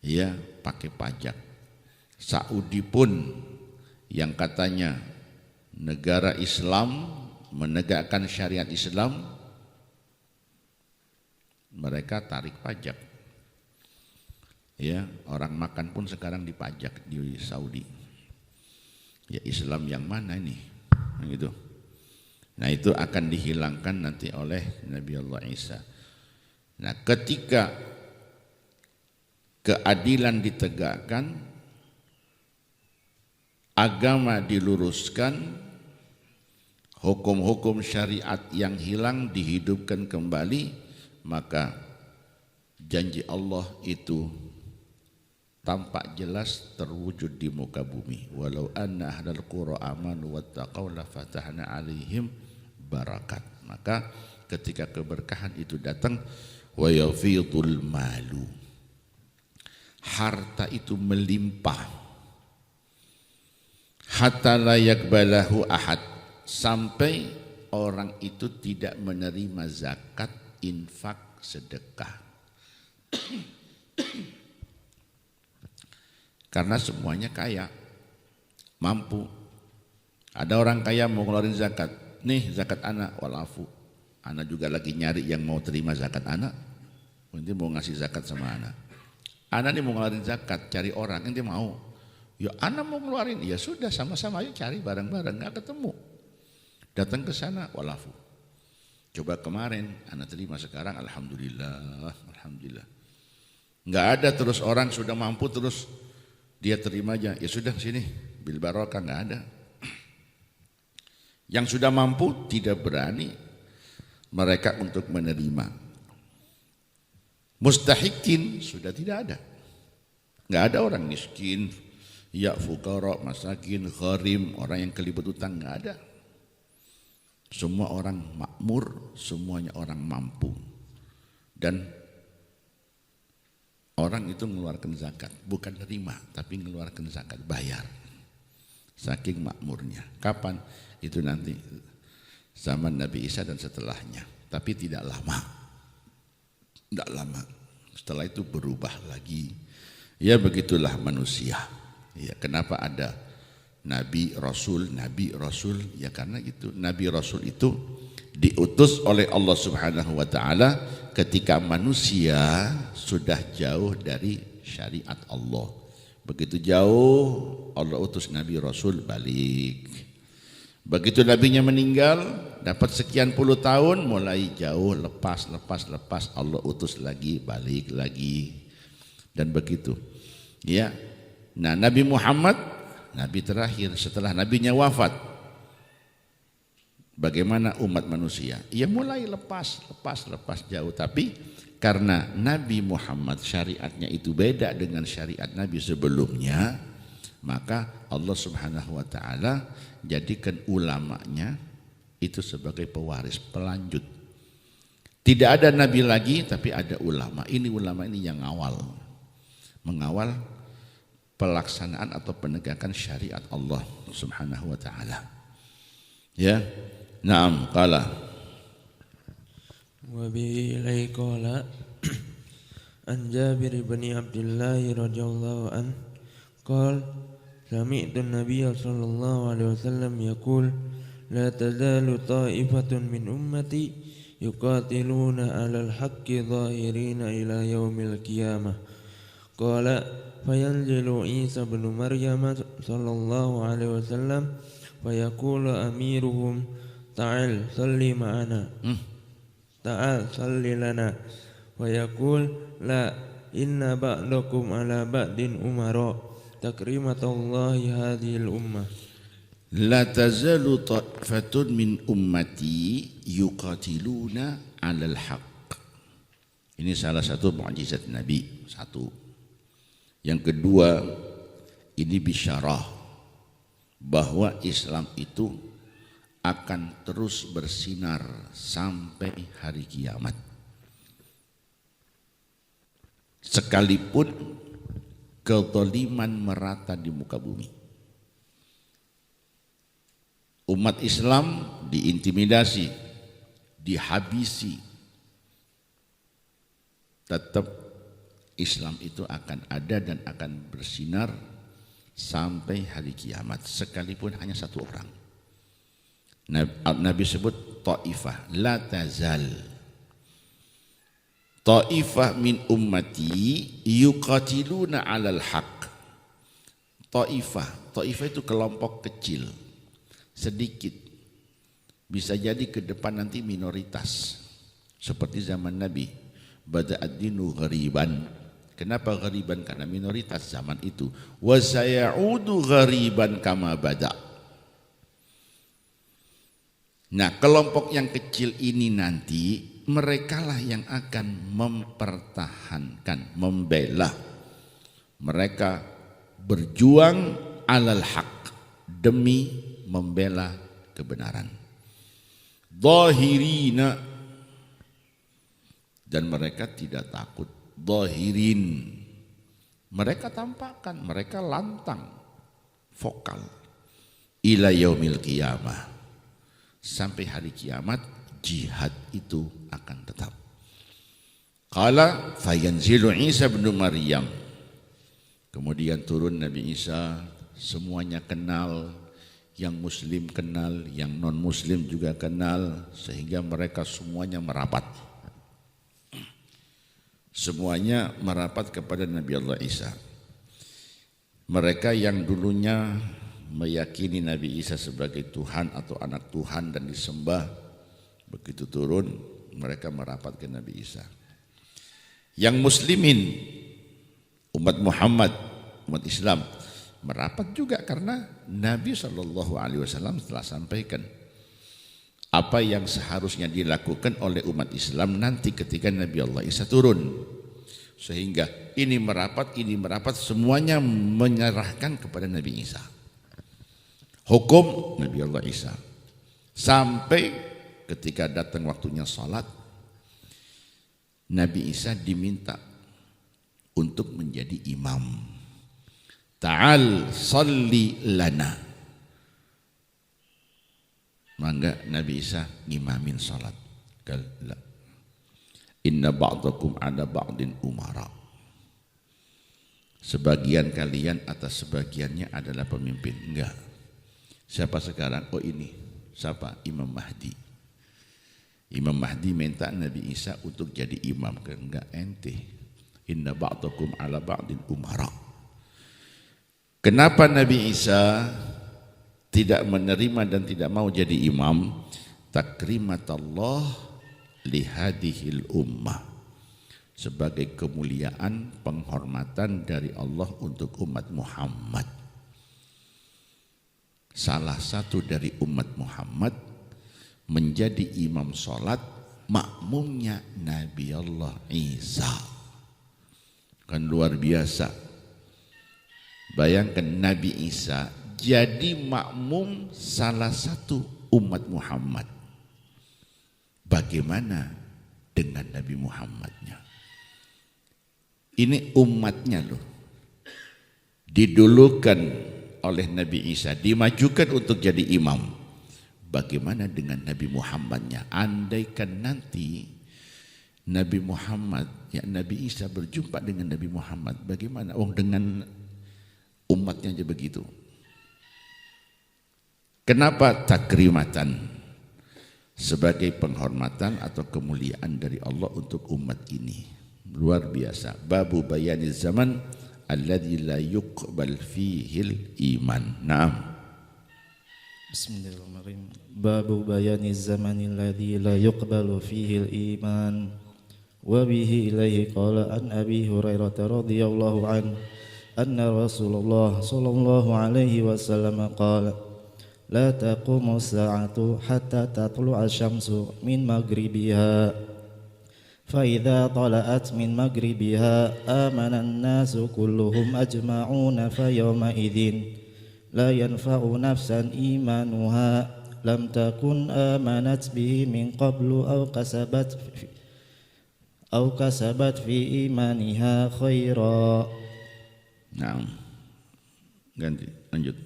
ya pakai pajak. Saudi pun yang katanya negara Islam, menegakkan syariat Islam, mereka tarik pajak. Ya, orang makan pun sekarang dipajak di Saudi. Ya, Islam yang mana ini? Gitu. Nah, itu akan dihilangkan nanti oleh Nabi Allah Isa. Nah, ketika keadilan ditegakkan, agama diluruskan, hukum-hukum syariat yang hilang dihidupkan kembali, maka janji Allah itu tampak jelas terwujud di muka bumi. Walau anna ahlal qura amanu wattaqau la fatahna alaihim barakat. Maka ketika keberkahan itu datang, wa yafidul malu, harta itu melimpah, hatta la yakbalahu ahad, sampai orang itu tidak menerima zakat, infak, sedekah. Karena semuanya kaya, mampu. Ada orang kaya mau ngeluarin zakat, nih zakat anak, walafu, anak juga lagi nyari yang mau terima zakat anak, nanti mau ngasih zakat sama anak. Anak nih mau ngeluarin zakat, cari orang, nanti mau, ya anak mau ngeluarin, ya sudah sama-sama ayo cari bareng-bareng, nggak ketemu. Datang ke sana, walafu. Coba kemarin anak terima, sekarang alhamdulillah, alhamdulillah. Nggak ada terus orang sudah mampu terus dia terima aja, ya sudah sini, bil barokah, nggak ada. Yang sudah mampu tidak berani mereka untuk menerima. Mustahikin sudah tidak ada. Nggak ada orang miskin, ya fuqara, masakin, gharim, orang yang kelibet utang, nggak ada. Semua orang makmur, semuanya orang mampu. Dan orang itu mengeluarkan zakat, bukan nerima, tapi mengeluarkan zakat, bayar. Saking makmurnya. Kapan? Itu nanti zaman Nabi Isa dan setelahnya. Tapi tidak lama. Tidak lama. Setelah itu berubah lagi. Ya begitulah manusia. Ya, kenapa ada Nabi Rasul? Ya karena itu. Nabi Rasul itu diutus oleh Allah Subhanahu wa Ta'ala ketika manusia sudah jauh dari syariat Allah. Begitu jauh Allah utus Nabi Rasul balik. Begitu nabinya meninggal, dapat sekian puluh tahun, mulai jauh, lepas Allah utus lagi, balik lagi. Dan begitu. Ya. Nah, Nabi Muhammad nabi terakhir setelah nabinya wafat. Bagaimana umat manusia? Ya mulai lepas jauh, tapi karena Nabi Muhammad syariatnya itu beda dengan syariat Nabi sebelumnya, maka Allah Subhanahu wa Ta'ala jadikan ulamanya itu sebagai pewaris, pelanjut. Tidak ada nabi lagi, tapi ada ulama. Ini ulama ini yang mengawal pelaksanaan atau penegakan syariat Allah Subhanahu wa Ta'ala. Ya. Naam, qala وبه إليه قال عن جابر بن عبد الله رضي الله عنه قال سمعت النبي صلى الله عليه وسلم يقول لا تزال طائفة من أمتي يقاتلون على الحق ظاهرين إلى يوم القيامة قال فينزل عيسى بن مريم صلى الله عليه وسلم فيقول أميرهم تعال صل معنا تعال صل لنا ويقول لا إن بعضكم على بعض أمراء تكريمة الله هذه الأمة لا تزال طائفة من أمتي يقاتلون على الحق. Ini salah satu mukjizat Nabi, satu. Yang kedua, ini bisyarah bahwa Islam itu akan terus bersinar sampai hari kiamat. Sekalipun kezaliman merata di muka bumi. Umat Islam diintimidasi, dihabisi. Tetap Islam itu akan ada dan akan bersinar sampai hari kiamat. Sekalipun hanya satu orang. Nabi sebut ta'ifah, la tazal. Ta'ifah min ummati yuqatiluna 'alal haq. Ta'ifah itu kelompok kecil, sedikit. Bisa jadi ke depan nanti minoritas. Seperti zaman Nabi, bada'ad-dinu ghariban. Kenapa ghariban? Karena minoritas zaman itu. Wa sayaudu ghariban kama bada'. Nah, kelompok yang kecil ini nanti merekalah yang akan mempertahankan, membela. Mereka berjuang alal haq demi membela kebenaran. Zahirina, dan mereka tidak takut. Zahirin, mereka tampakkan, mereka lantang, vokal. Ila yaumil qiyamah. Sampai hari kiamat jihad itu akan tetap. Qala fayanzilu Isa bin Maryam. Kemudian turun Nabi Isa, semuanya kenal, yang muslim kenal, yang non muslim juga kenal, sehingga mereka semuanya merapat. Semuanya merapat kepada Nabi Allah Isa. Mereka yang dulunya meyakini Nabi Isa sebagai Tuhan atau anak Tuhan dan disembah, begitu turun mereka merapat ke Nabi Isa. Yang muslimin, umat Muhammad umat Islam. Merapat juga karena Nabi SAW telah sampaikan apa yang seharusnya dilakukan oleh umat Islam nanti ketika Nabi Allah Isa turun. Sehingga ini merapat, semuanya menyerahkan kepada Nabi Isa. Hukum Nabi Allah Isa. Sampai ketika datang waktunya salat, Nabi Isa diminta untuk menjadi imam. Ta'al salli lana. Mangga Nabi Isa ngimamin salat. Kala. Inna ba'dakum ada ba'din umara. Sebagian kalian atas sebagiannya adalah pemimpin. Enggak. Siapa sekarang? Oh ini. Siapa? Imam Mahdi. Imam Mahdi minta Nabi Isa untuk jadi imam. Enggak ente. Inna ba'dakum ala ba'din umara. Kenapa Nabi Isa tidak menerima dan tidak mau jadi imam? Takrimatallah lihadihil ummah, sebagai kemuliaan penghormatan dari Allah untuk umat Muhammad. Salah satu dari umat Muhammad menjadi imam sholat, makmumnya Nabi Allah Isa. Kan luar biasa. Bayangkan Nabi Isa jadi makmum salah satu umat Muhammad. Bagaimana dengan Nabi Muhammadnya? Ini umatnya loh. Didulukan oleh Nabi Isa, dimajukan untuk jadi imam. Bagaimana dengan Nabi Muhammadnya? Andaikan nanti Nabi Muhammad, ya Nabi Isa berjumpa dengan Nabi Muhammad, bagaimana? Oh dengan umatnya aja begitu. Kenapa takrimatan? Sebagai penghormatan atau kemuliaan dari Allah untuk umat ini. Luar biasa. Babu bayaniz zaman alladzi la yuqbal fihil iman. Naam. Bismillahirrahmanirrahim. Babu bayaniz zaman alladzi la yuqbalu fihil iman. Wa bihi ilaihi qala an Abi Hurairah radhiyallahu anhu anna Rasulullah sallallahu alaihi wasallam qala لا تقوم الساعة حتى تطلع الشمس من مغربها فإذا طلعت من مغربها آمن الناس كلهم أجمعون فيومئذ لا ينفع نفسا إيمانها لم تكن آمنت به من قبل أو كسبت في إيمانها خيرا. Nah, ganti, lanjut.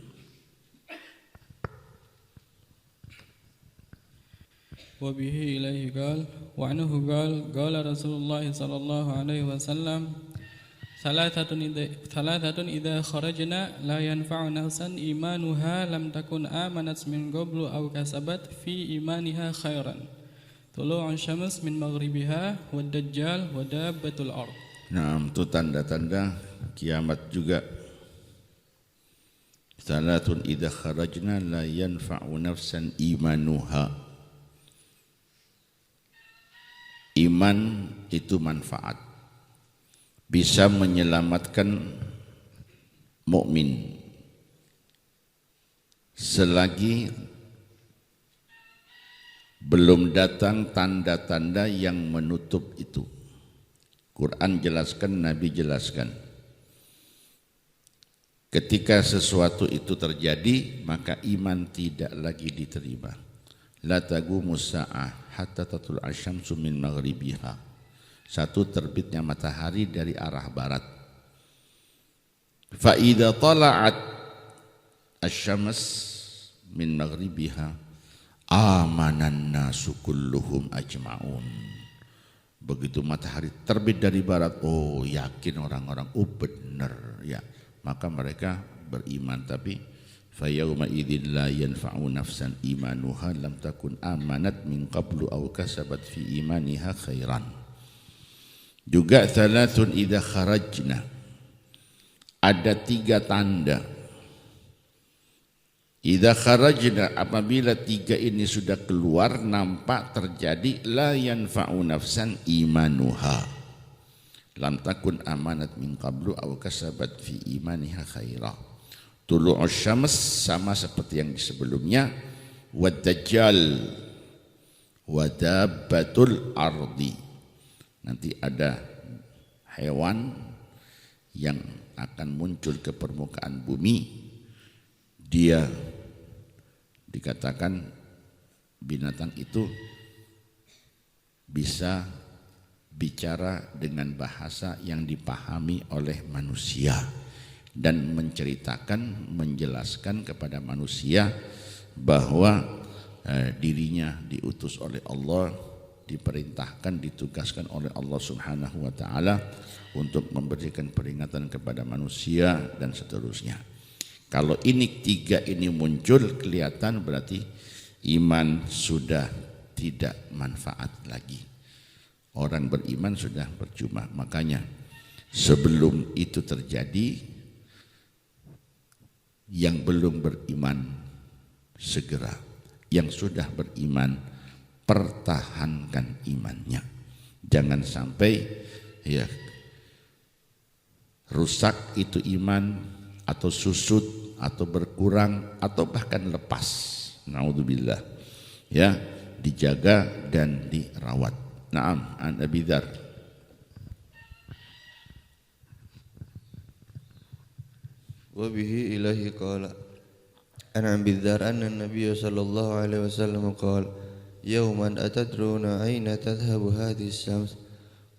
وبه إليه قال وعنه قال قال رسول الله صلى الله عليه وسلم ثلاثة إذا خرجنا لا ينفع نفسا إيمانها لم تكن آمنت من قبل أو كسبت في إيمانها خيرا طلوع الشمس من مغربها والدجال ودابة الأرض. Nah, itu tanda-tanda kiamat juga. Salatun idza kharajna la yanfa'u nafsan imanuha. Iman itu manfaat, bisa menyelamatkan mukmin selagi belum datang tanda-tanda yang menutup itu. Quran jelaskan, Nabi jelaskan. Ketika sesuatu itu terjadi, maka iman tidak lagi diterima. La taqumu sa'ah hatta tatul asyamsu min maghribiha. Satu, terbitnya matahari dari arah barat. Fa idza tala'at asyams min maghribiha amanan nasu kulluhum ajma'un. Begitu matahari terbit dari barat, oh yakin orang-orang, oh benar ya, maka mereka beriman. Tapi fa yauma idzin la yanfa'u nafsan imanuha lam takun amanat min qablu aw kasabat fi imaniha khairan. Juga thalathun idza kharajna, ada 3 tanda. Idza kharajna, apabila 3 ini sudah keluar, nampak terjadi la yanfa'u nafsan imanuha, lam takun amanat min qablu aw kasabat fi imaniha khaira. Tulu'us syams sama seperti yang sebelumnya, wad dajjal wa dabbatul ardi. Nanti ada hewan yang akan muncul ke permukaan bumi. Dia dikatakan binatang itu bisa bicara dengan bahasa yang dipahami oleh manusia dan menceritakan, menjelaskan kepada manusia bahwa dirinya diutus oleh Allah, diperintahkan, ditugaskan oleh Allah Subhanahu wa taala untuk memberikan peringatan kepada manusia dan seterusnya. Kalau ini tiga ini muncul, kelihatan berarti iman sudah tidak manfaat lagi. Orang beriman sudah percuma. Makanya sebelum itu terjadi, yang belum beriman segera, yang sudah beriman pertahankan imannya. Jangan sampai ya rusak itu iman, atau susut, atau berkurang, atau bahkan lepas. Naudzubillah. Ya, dijaga dan dirawat. Naam, an Abi Dzar. Wa bihi ilahi qala an Abi Dzar anna an-nabiy sallallahu alaihi wasallam qala yawman atadruna aina tadhhabu hadhihi asy-syams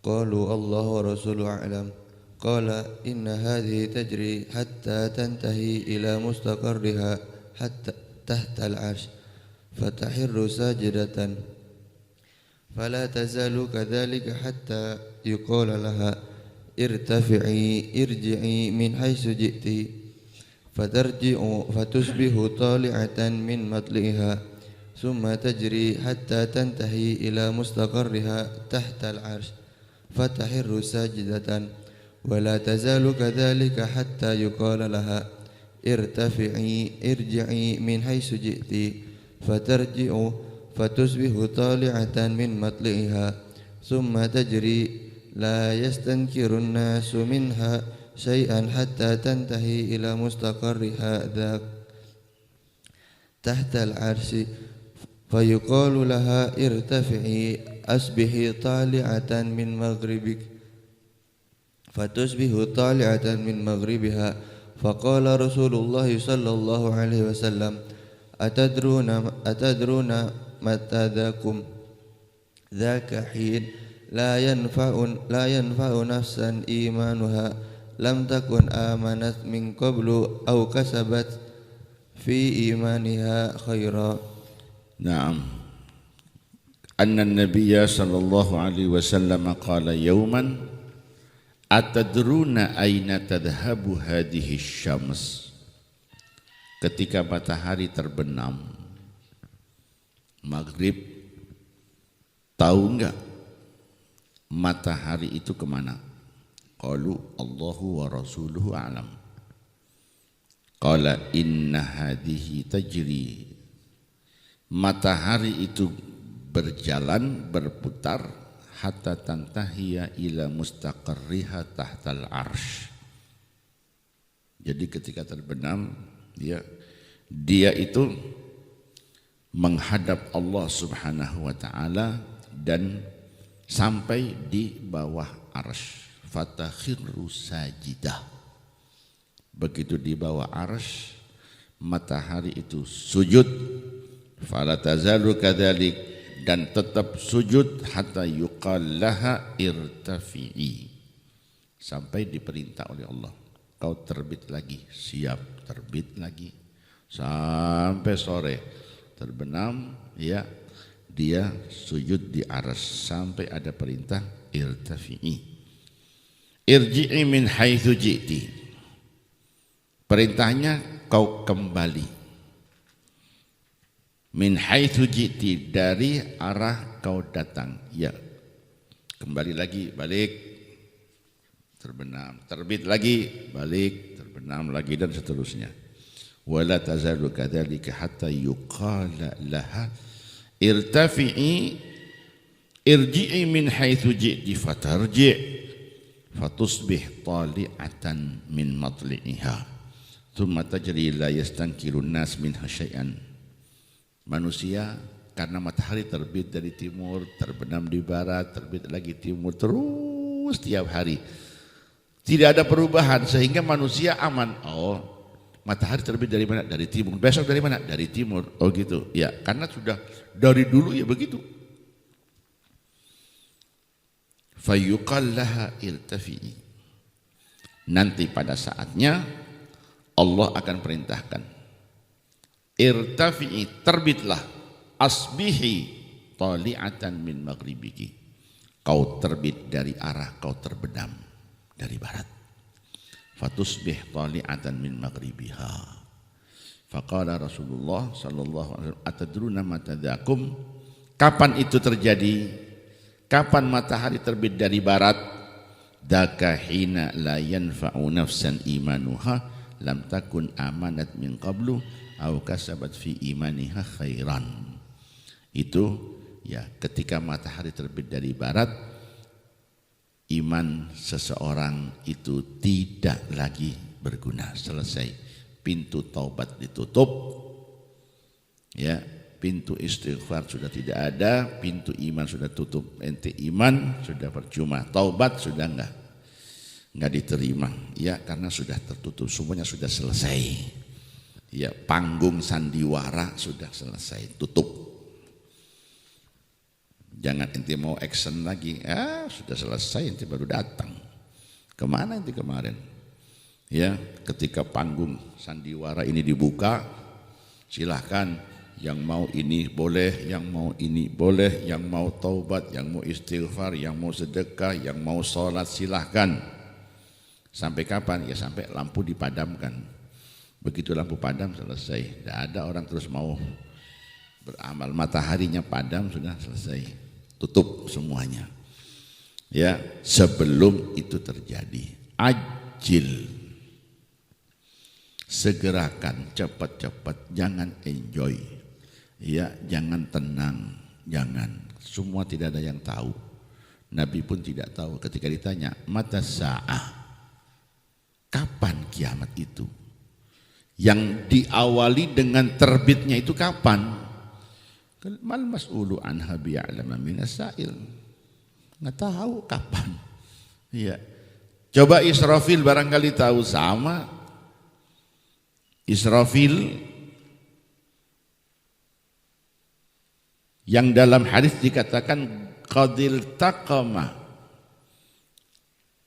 qalu Allah wa rasuluhu a'lam qala inna hadhihi tajri hatta tantahi ila mustaqarriha hatta tahta al-'arsh fatahirru sajidatan fala tazalu kadhalika hatta yuqala laha irtafi'i irji'i min haitsu ji'ti fatarji'u fatusbihu tali'atan min matli'iha thumma tajri hatta tantahi ila mustaqarriha tahta al-'arsh fatahirru sajidatan wala tazalu kadhalika hatta yuqala laha irtafi'i irji'i min haitsu ji'ti fatarji'u fatusbihu tali'atan min matli'iha thumma tajri la yastankiru an-nasu minha syai'an hatta tantahi ila mustaqarriha dhak tahta al-'arsy fayuqalu laha irtafi'i asbihi tali'atan min maghribik fatusbihu tali'atan min maghribiha faqala Rasulullah sallallahu alaihi wasallam atadruna matadakum dhaka hin la yanfa'u nafsan imanuha lam takun amanat min qablu aw kasabat fi imaniha khaira. Naam. Anna an-nabiyya sallallahu alaihi wasallam qala yawman atadruna aina tadhhabu hadhihi syams. Ketika matahari terbenam maghrib, tahu enggak matahari itu kemana? Qalu Allahu wa rasuluhu a'lam. Qala inna hadhihi tajri. Matahari itu berjalan, berputar hatta tantahiya ila mustaqarriha tahtal arsh. Jadi ketika terbenam dia itu menghadap Allah Subhanahu wa taala dan sampai di bawah arsy. Fatakhirru sajidah. Begitu di bawah arsy, matahari itu sujud. Fala tazalu kadzalik, dan tetap sujud hatta yuqal laha irtafi'i, sampai diperintah oleh Allah, kau terbit lagi, siap terbit lagi, sampai sore terbenam ya, dia sujud di arsy sampai ada perintah irtafi'i. Irji'i min haitsu ji'ti. Perintahnya kau kembali. Min haitsu ji'ti, dari arah kau datang. Ya. Kembali lagi, balik. Terbenam, terbit lagi, balik, terbenam lagi dan seterusnya. Wala tazalu kadzalika hatta yuqala laha irtafi'i irji'i min haitsu ji'ti fatarji'. fatusbih tali'atan min matli'iha thumma tajri la yastankirun nas minha syai'an. Manusia karena matahari terbit dari timur, terbenam di barat, terbit lagi timur, terus tiap hari. Tidak ada perubahan sehingga manusia aman. Oh, matahari terbit dari mana? Dari timur. Besok dari mana? Dari timur. Oh gitu. Ya, karena sudah dari dulu ya begitu. Fayuqal laha irtafi'i. Nanti pada saatnya Allah akan perintahkan. Irtafi'i, terbitlah. Asbihi tali'atan min maghribiki. Kau terbit dari arah kau terbenam dari barat. Fatusbih tali'atan min maghribiha. Faqala Rasulullah sallallahu alaihi wasallam, atadruna matadakum? Kapan itu terjadi? Kapan matahari terbit dari barat? Daka hina la yanfa'u nafsan imanuha lam takun amanat min qablu aw kasabat fi imaniha khairan. Itu ya ketika matahari terbit dari barat, iman seseorang itu tidak lagi berguna. Selesai, pintu taubat ditutup, ya, pintu istighfar sudah tidak ada, pintu iman sudah tutup. Ente iman sudah percuma, taubat sudah enggak diterima, ya, karena sudah tertutup, semuanya sudah selesai. Ya, panggung sandiwara sudah selesai, tutup. Jangan ente mau action lagi, sudah selesai, ente baru datang. Kemana ente kemarin? Ya, ketika panggung sandiwara ini dibuka, silahkan yang mau ini boleh, yang mau ini boleh, yang mau taubat, yang mau istighfar, yang mau sedekah, yang mau sholat, silahkan. Sampai kapan? Ya sampai lampu dipadamkan. Begitu lampu padam selesai. Tidak ada orang terus mau beramal. Mataharinya padam sudah selesai. Tutup semuanya. Ya, sebelum itu terjadi, ajil, segerakan, cepat-cepat, jangan enjoy, ya, jangan tenang, jangan. Semua tidak ada yang tahu. Nabi pun tidak tahu. Ketika ditanya, mata sa'ah, kapan kiamat itu? Yang diawali dengan terbitnya itu kapan? Mal mas'ulu anha bi'alama minas sa'il. Nggak tahu kapan. Iya. Coba Israfil barangkali tahu, sama. Israfil yang dalam hadis dikatakan qadil taqama,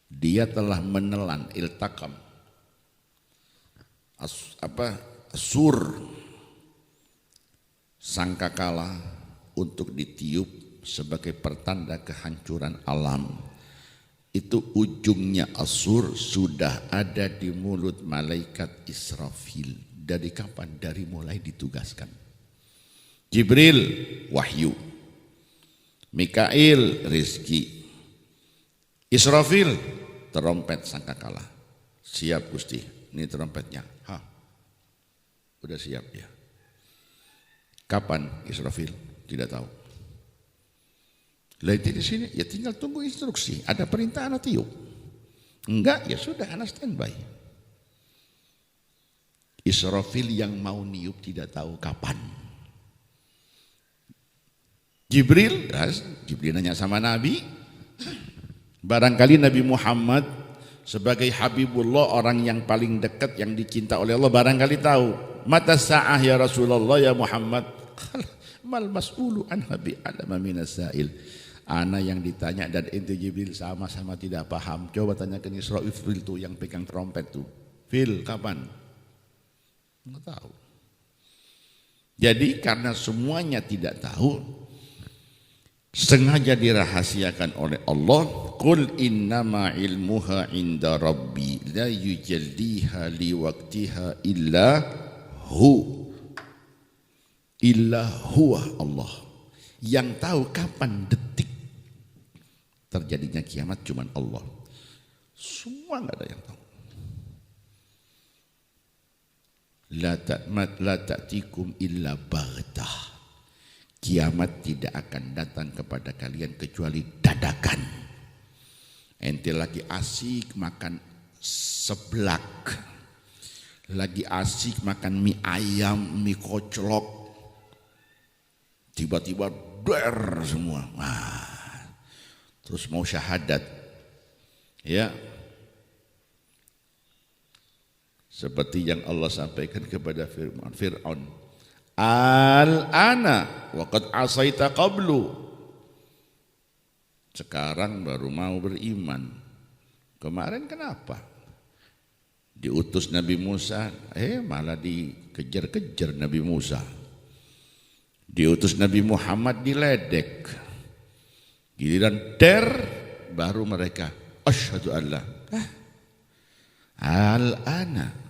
dia telah menelan, iltaqam, sur, sangkakala untuk ditiup sebagai pertanda kehancuran alam. Itu ujungnya asur sudah ada di mulut malaikat Israfil. Dari kapan? Dari mulai ditugaskan. Jibril wahyu, Mikail rizki, Israfil terompet sangkakala. Siap Gusti, ini terompetnya. Udah siap ya. Kapan Israfil? Tidak tahu. Lain di sini ya tinggal tunggu instruksi. Ada perintah anak tiup. Enggak, ya sudah anak standby. Israfil yang mau niup tidak tahu kapan. Jibril nanya sama Nabi. Barangkali Nabi Muhammad sebagai Habibullah, orang yang paling dekat, yang dicinta oleh Allah, barangkali tahu. Mata sa'ah ya Rasulullah ya Muhammad. Mal mas'ulu anha bi'alama minas sa'il. Ana yang ditanya dan ente Jibril sama-sama tidak paham. Coba tanyakan Israfil tuh yang pegang trompet tuh. Fil kapan? Enggak tahu. Jadi karena semuanya tidak tahu, sengaja dirahasiakan oleh Allah. Qul innama ilmuha inda rabbi la yujalliha liwaqtiha illa huwa Allah. Yang tahu kapan detik terjadinya kiamat cuman Allah. Semua enggak ada yang tahu. La ta'tikum illa baghtah. Kiamat tidak akan datang kepada kalian kecuali dadakan. Ente lagi asik makan seblak, lagi asik makan mie ayam, mie koclok, tiba-tiba der semua. Wah, terus mau syahadat, ya. Seperti yang Allah sampaikan kepada Fir'aun. Al-ana waqad asaita qablu. Sekarang baru mau beriman. Kemarin kenapa? Diutus Nabi Musa, malah dikejar-kejar Nabi Musa. Diutus Nabi Muhammad diledek. Giliran baru mereka asyhadu alla. Al-ana.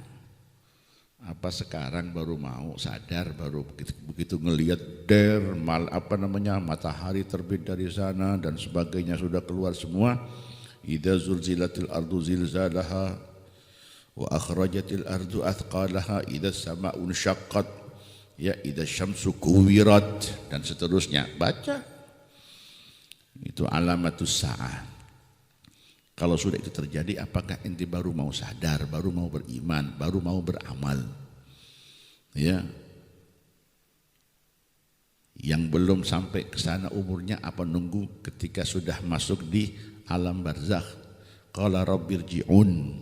Apa sekarang baru mau sadar, baru begitu ngelihat matahari terbit dari sana dan sebagainya sudah keluar semua. Idza zulzilatil ardu zilzalaha wa akhrajatil ardu athqalaha idza samaa'un syaqqat ya idza syamsu kuwirat dan seterusnya. Baca. Itu alamatus saah. Kalau sudah itu terjadi, apakah ente baru mau sadar, baru mau beriman, baru mau beramal? Ya. Yang belum sampai ke sana umurnya apa nunggu ketika sudah masuk di alam barzakh? Qala rabbirji'un.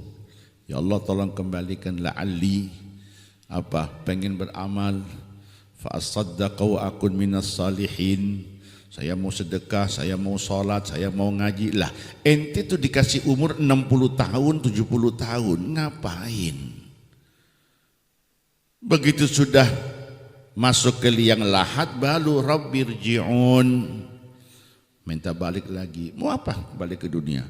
Ya Allah tolong kembalikan la'alli pengen beramal fa asaddaqa wa akun minas salihin. Saya mau sedekah, saya mau sholat, saya mau ngaji. Lah, ente tuh dikasih umur 60 tahun, 70 tahun, ngapain? Begitu sudah masuk ke liang lahat, baru rabbirji'un. Minta balik lagi. Mau apa? Balik ke dunia.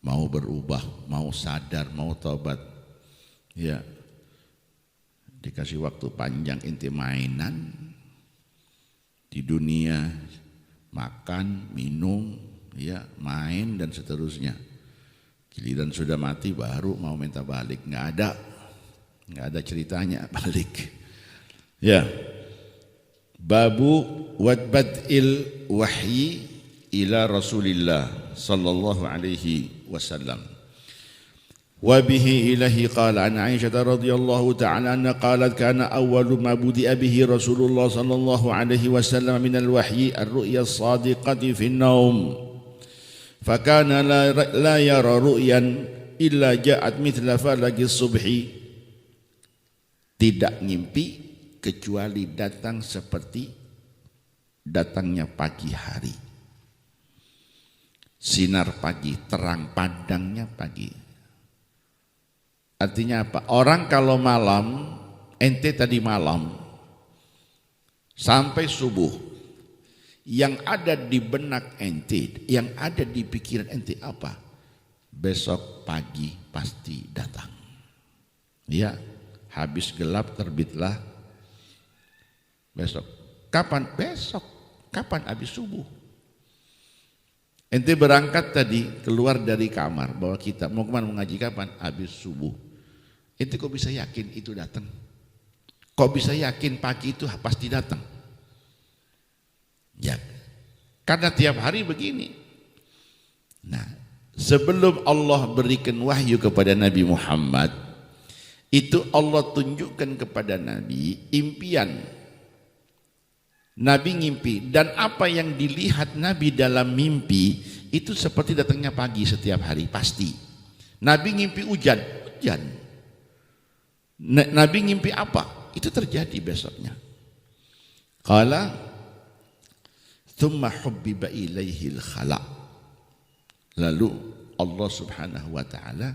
Mau berubah, mau sadar, mau taubat. Ya. Dikasih waktu panjang ente mainan di dunia, makan, minum, ya, main dan seterusnya. Giliran sudah mati baru mau minta balik, nggak ada ceritanya balik. Ya, babu wadbadil wahyi ila Rasulillah sallallahu alaihi wasallam. وبه إليه قال عن عائشة رضي الله تعالى عنها قالت كان أول ما بدأ به رسول الله صلى الله عليه وسلم من الوحي الرؤيا الصادقة في النوم فكان لا يرى رؤيا إلا جاءت مثل فلق الصبح. Tidak ngimpi kecuali datang seperti datangnya pagi hari. Sinar pagi, terang padangnya pagi. Artinya apa? Orang kalau malam, ente tadi malam sampai subuh, yang ada di benak ente, yang ada di pikiran ente apa? Besok pagi pasti datang. Ya, habis gelap terbitlah besok. Kapan? Besok. Kapan? Habis subuh. Ente berangkat tadi, keluar dari kamar, bawa kitab, mau kemana mengaji kapan? Habis subuh. Ente kok bisa yakin itu datang? Kok bisa yakin pagi itu pasti datang? Ya, karena tiap hari begini. Nah, sebelum Allah berikan wahyu kepada Nabi Muhammad, itu Allah tunjukkan kepada Nabi impian. Nabi ngimpi, dan apa yang dilihat Nabi dalam mimpi itu seperti datangnya pagi setiap hari, pasti. Nabi ngimpi hujan. Nabi ngimpi apa? Itu terjadi besoknya. Qala thumma hubbiba ilaihil khala. Lalu Allah Subhanahu wa taala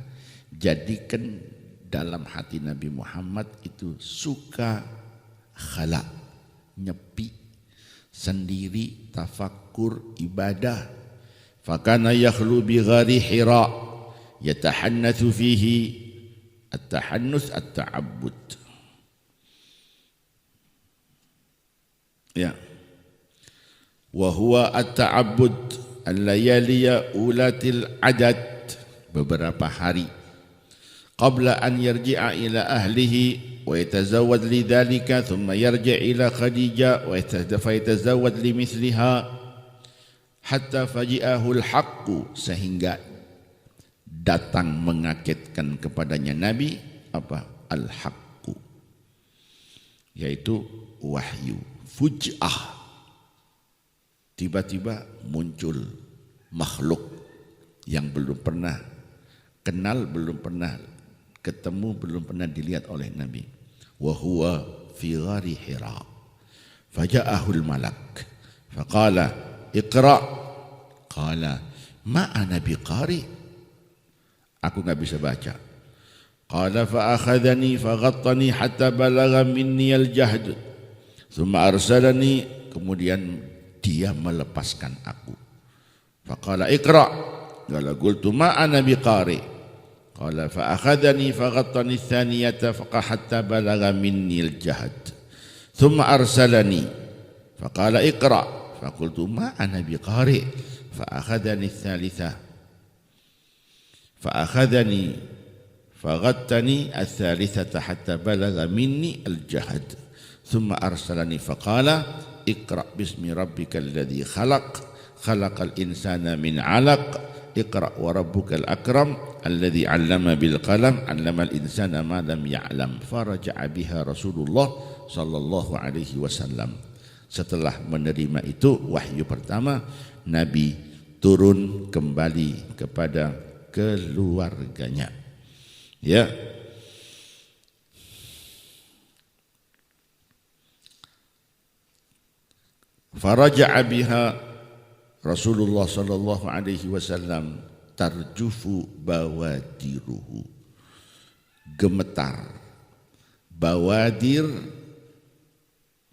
jadikan dalam hati Nabi Muhammad itu suka khala, nyepi sendiri, tafakkur, ibadah. Fakana yakhlu bi ghari Hira yatahannatsu fihi at-tahannus at-ta'abbud. Ya. Wa huwa at-ta'abbud al-layaliya ulatil adad, beberapa hari qabla an yarji'a ila ahlihi wa yatazawwad lidzalika thumma yarji' ila Khadijah wa yatazawwad limithliha hatta faji'ahul haqqu, sehingga datang mengagetkan kepadanya Nabi apa? Al-haqqu, yaitu wahyu. Fuj'ah, tiba-tiba muncul makhluk yang belum pernah kenal, belum pernah ketemu, belum pernah dilihat oleh Nabi. Wa huwa fi ghari Hira, faja'ahul malak faqala iqra, qala ma ana biqari, aku enggak bisa baca. Qala fa akhadhani faghattani hatta balagha minni al-jahd, thumma arsalani, kemudian dia melepaskan aku. Faqala iqra, qala qultu ma ana biqari, qala fa akhadhani faghattani thaniyata hatta balagha minni al-jahd, thumma arsalani faqala iqra, faqultu ma ana biqari, fa akhadhani thalitha fa akhadhani faghattani al-thalithata hatta balagha minni al-jahd, thumma arsalani faqala iqra bismi rabbikal ladzi khalaq, khalaqal insana min 'alaq, iqra wa rabbukal akram alladzi 'allama bil qalam 'allamal insana ma lam ya'lam. Faraja'a biha Rasulullah sallallahu alaihi wasallam. Setelah menerima itu wahyu pertama, Nabi turun kembali kepada keluarganya. Ya. Faraja'a biha Rasulullah sallallahu alaihi wasallam tarjufu bawadiruhu, gemetar. Bawadir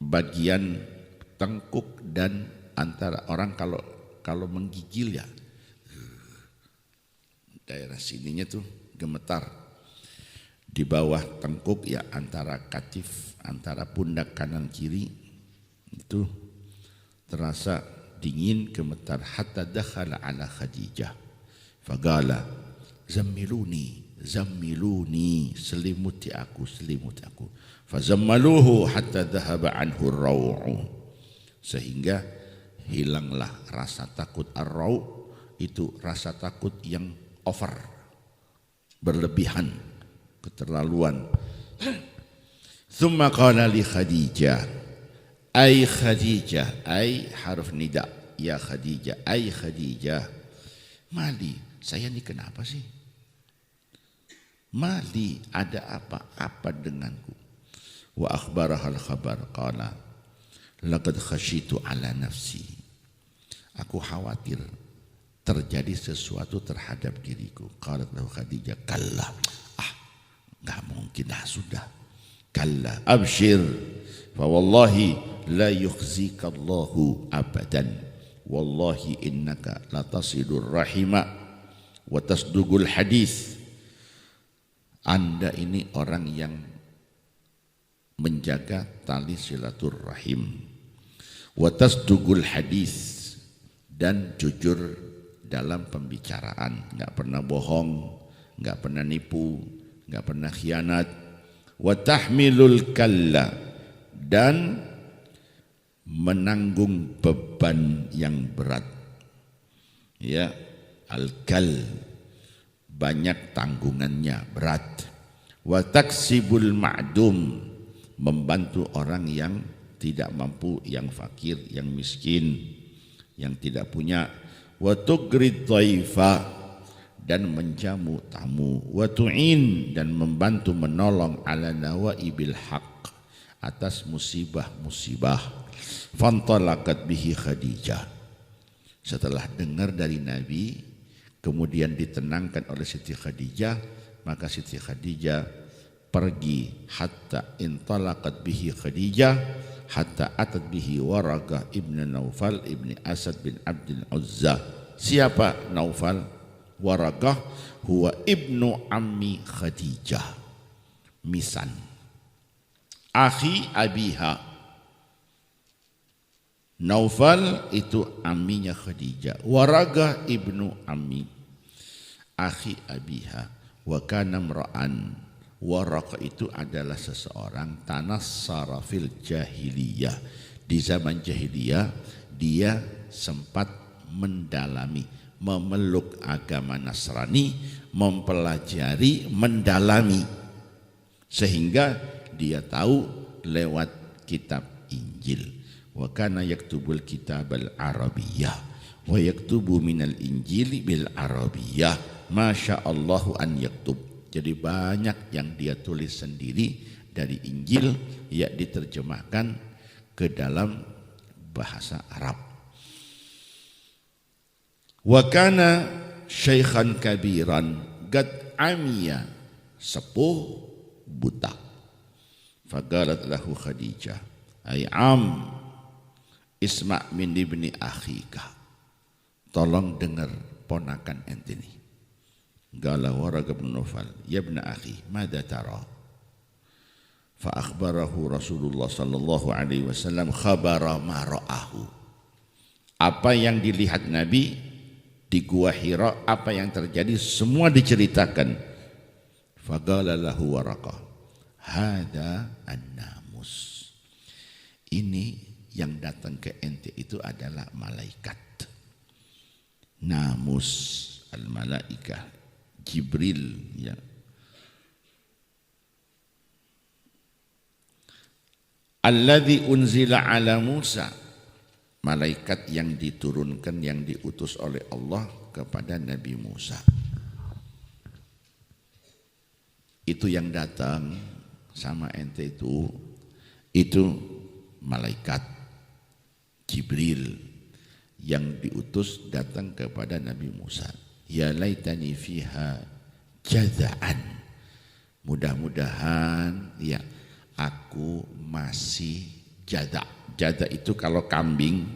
bagian tengkuk dan antara orang kalau menggigil ya, daerah sininya tuh gemetar. Di bawah tengkuk ya, antara katif, antara pundak kanan kiri itu terasa dingin, gemetar. Hatta dakhala ala Khadijah faqala zammiluni zammiluni, selimuti aku, selimuti aku. Fazammaluhu hatta dhahaba anhu ar-raw'u, sehingga hilanglah rasa takut. Ar-raw' itu rasa takut yang over, berlebihan, keterlaluan. Thumma qala li Khadijah, ay Khadijah, ay harf nida, ya Khadijah, ay Khadijah, mali, saya ini kenapa sih? Mali, ada apa-apa denganku? Wa akhbarahal khabar, qala laqad khashitu ala nafsi, aku khawatir terjadi sesuatu terhadap diriku. Qalat lahu Khadijah, kalla, enggak mungkin, sudah. Kalla abshir, fa wallahi la yukhzika Allahu abadan, wallahi innaka latasidur rahima wa tasdugul hadis. Anda ini orang yang menjaga tali silaturrahim, wa tasdugul hadis, dan jujur dalam pembicaraan, enggak pernah bohong, enggak pernah nipu, enggak pernah khianat. Wa tahmilul kalla, dan menanggung beban yang berat. Ya, al-kal, banyak tanggungannya, berat. Wa taksibul ma'dum, membantu orang yang tidak mampu, yang fakir, yang miskin, yang tidak punya. Wa tuqrid dhaifa, dan menjamu tamu. Wa tu'in, dan membantu menolong ala nawaibil haq, atas musibah-musibah. Fantalaqat bihi Khadijah, setelah dengar dari Nabi, kemudian ditenangkan oleh Siti Khadijah, maka Siti Khadijah pergi. Hatta intalaqat bihi Khadijah hatta atat bihi Waraqah ibn Naufal ibn Asad bin Abdul Uzza. Siapa Naufal? Waraqah huwa ibnu ammi Khadijah, misan akhi abiha. Naufal itu amminya Khadijah, Waraqah ibnu ammi akhi abiha. Wa kana mra'an, Waraqah itu adalah seseorang tanassara fil jahiliyah, di zaman jahiliyah dia sempat mendalami, memeluk agama Nasrani, mempelajari, mendalami, sehingga dia tahu lewat kitab Injil. Wa kana yaktubul kitabal arabiyyah wa yaktubu minal injili bil arabiyyah masya Allahu an yaktub. Jadi banyak yang dia tulis sendiri dari Injil yang diterjemahkan ke dalam bahasa Arab. Wa kana syaikhan kabiran gad amiya, sepuh buta. Faqalat lahu Khadijah ay am isma' min ibni akhika, tolong dengar ponakan ente ini. Qala Waraq bin Nawfal ya ibna akhi madza tara, fa akhbarahu Rasulullah sallallahu alaihi wasallam khabara ma ra'ahu, apa yang dilihat Nabi di Gua Hira, apa yang terjadi semua diceritakan. Faqala lahu Waraqah hadza an-namus, ini yang datang ke ente itu adalah malaikat. Namus al-malaikah Jibril, ya. Alladzi unzila ala Musa, malaikat yang diturunkan, yang diutus oleh Allah kepada Nabi Musa. Itu yang datang sama ente itu malaikat Jibril yang diutus datang kepada Nabi Musa. Ya laitani fiha jaza'an, mudah-mudahan ya aku masih jada. Jada itu kalau kambing,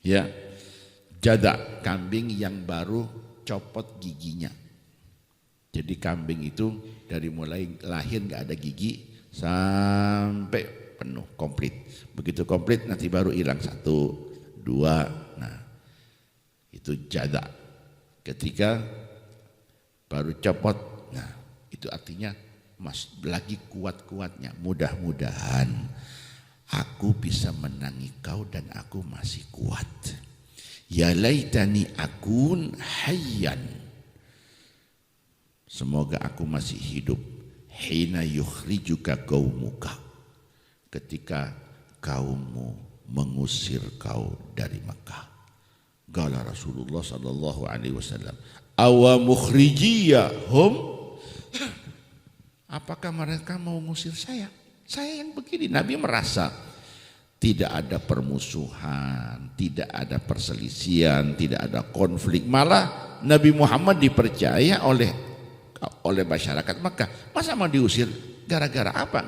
ya, jada kambing yang baru copot giginya. Jadi kambing itu dari mulai lahir nggak ada gigi sampai penuh komplit. Begitu komplit nanti baru hilang 1, 2. Nah itu jada. Ketika baru copot, nah itu artinya lagi kuat-kuatnya. Mudah-mudahan aku bisa menangi kau dan aku masih kuat. Ya laitani akun hayyan, semoga aku masih hidup. Hina yukhrijuka qaumuka, ketika kaummu mengusir kau dari Makkah. Qala Rasulullah sallallahu alaihi wasallam awa mukhrijiyahum, apakah mereka mau ngusir saya? Saya yang begini. Nabi merasa tidak ada permusuhan, tidak ada perselisihan, tidak ada konflik. Malah Nabi Muhammad dipercaya oleh masyarakat Makkah. Masa mau diusir gara-gara apa?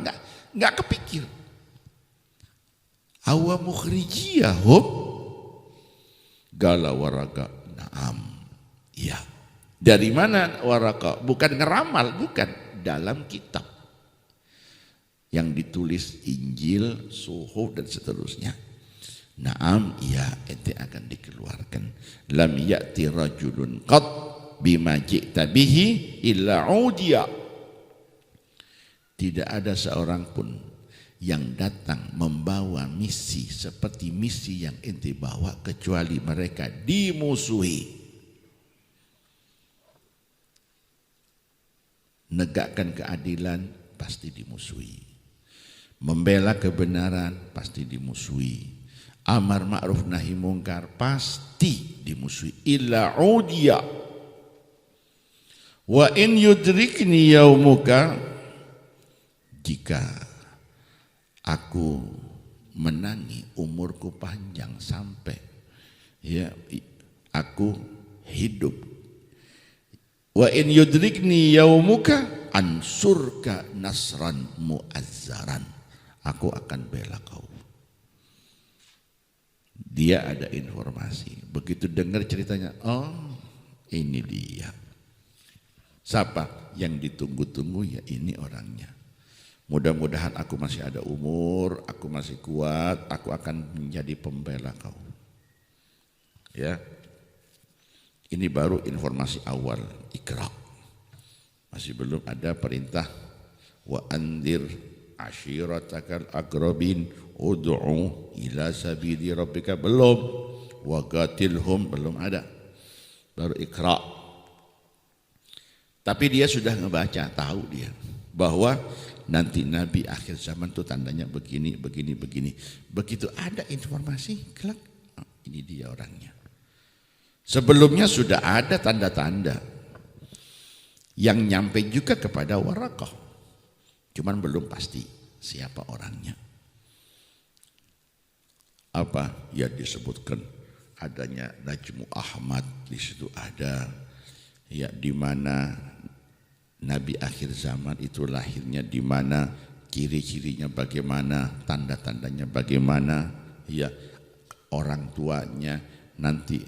Enggak kepikir. Awa mukhrijiyahum, Gala Waraka na'am. Ya. Dari mana Waraka? Bukan ngeramal, bukan. Dalam kitab yang ditulis Injil, Suhuf dan seterusnya. Na'am, ya, ente akan dikeluarkan. Lam ya'ti rajulun qad bima ji'ta bihi illa udiya. Tidak ada seorang pun yang datang membawa misi seperti misi yang ente bawa kecuali mereka dimusuhi. Negakkan keadilan pasti dimusuhi. Membela kebenaran pasti dimusuhi. Amar ma'ruf nahi mungkar pasti dimusuhi. Illa udiya. Wa in yudrikni yaumuka, jika aku menangi umurku panjang sampai ya aku hidup. Wa in yudrikni yaumuka ansurka nasran muazzaran, aku akan bela kau. Dia ada informasi. Begitu dengar ceritanya, oh ini dia. Siapa yang ditunggu-tunggu? Ya ini orangnya. Mudah-mudahan aku masih ada umur, aku masih kuat, aku akan menjadi pembela kau. Ya, ini baru informasi awal Iqra. Masih belum ada perintah wa andir ashiratakal aqrabin ud'u ila sabili rabbika, belum. waqatilhum belum ada, baru Iqra. Tapi dia sudah ngebaca, tahu dia bahwa nanti Nabi akhir zaman itu tandanya begini, begini, begini. Begitu ada informasi, kelak, oh, ini dia orangnya. Sebelumnya sudah ada tanda-tanda yang nyampe juga kepada Waraqah, cuman belum pasti siapa orangnya. Apa? Ya disebutkan adanya Najmu Ahmad di situ ada, ya di mana Nabi akhir zaman itu lahirnya di mana, ciri-cirinya bagaimana, tanda-tandanya bagaimana, ya orang tuanya nanti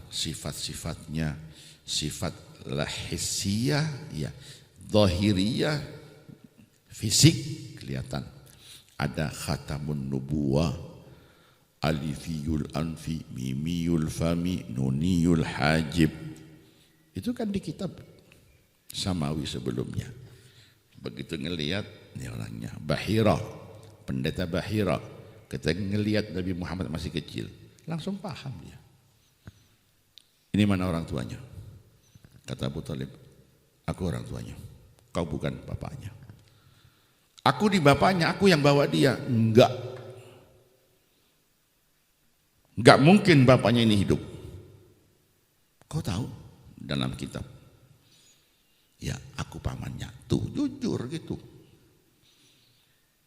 sifat-sifatnya, sifat lahissiyah, ya zahiriyah, fisik kelihatan. Ada khatamun nubuwah, alifiyul anfi, mimiyul fami, nuniyul hajib. Itu kan di kitab Samawi sebelumnya. Begitu ngelihat ini orangnya Bahira, pendeta Bahira, ketika ngelihat Nabi Muhammad masih kecil, langsung paham dia. Ini mana orang tuanya? Kata Abu Thalib, aku orang tuanya, kau bukan bapaknya. Aku di bapaknya, aku yang bawa dia. Enggak mungkin bapaknya ini hidup. Kau tahu dalam kitab? Ya, aku pamannya. Tuh, jujur gitu.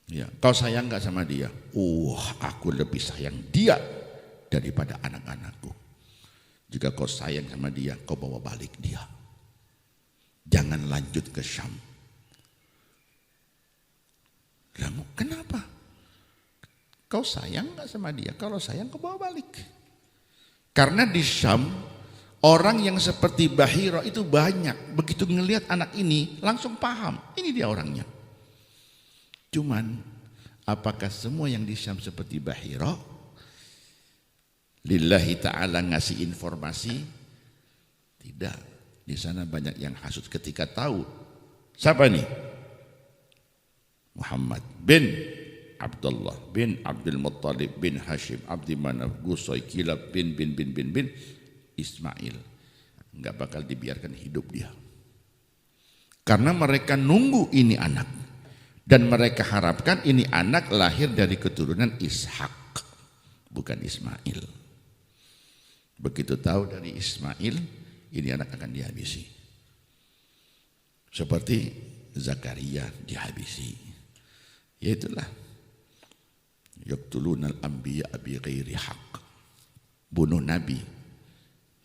Ya, kau sayang gak sama dia? Aku lebih sayang dia daripada anak-anakku. Jika kau sayang sama dia, kau bawa balik dia. Jangan lanjut ke Syam. Kamu kenapa? Kau sayang gak sama dia? Kalau sayang kau bawa balik. Karena di Syam orang yang seperti Bahira itu banyak. Begitu ngelihat anak ini langsung paham, ini dia orangnya. Cuman apakah semua yang di Syam seperti Bahira? Lillahi ta'ala ngasih informasi? Tidak. Di sana banyak yang hasud ketika tahu. Siapa nih? Muhammad bin Abdullah bin Abdul Muttalib bin Hashim Abdi Manaf Qusay Kilab bin Ismail. Enggak bakal dibiarkan hidup dia. Karena mereka nunggu ini anak. Dan mereka harapkan ini anak lahir dari keturunan Ishak, bukan Ismail. Begitu tahu dari Ismail, ini anak akan dihabisi. Seperti Zakaria dihabisi. Yaitulah yaqtulunal anbiya bi ghairi haqq. Bunuh nabi.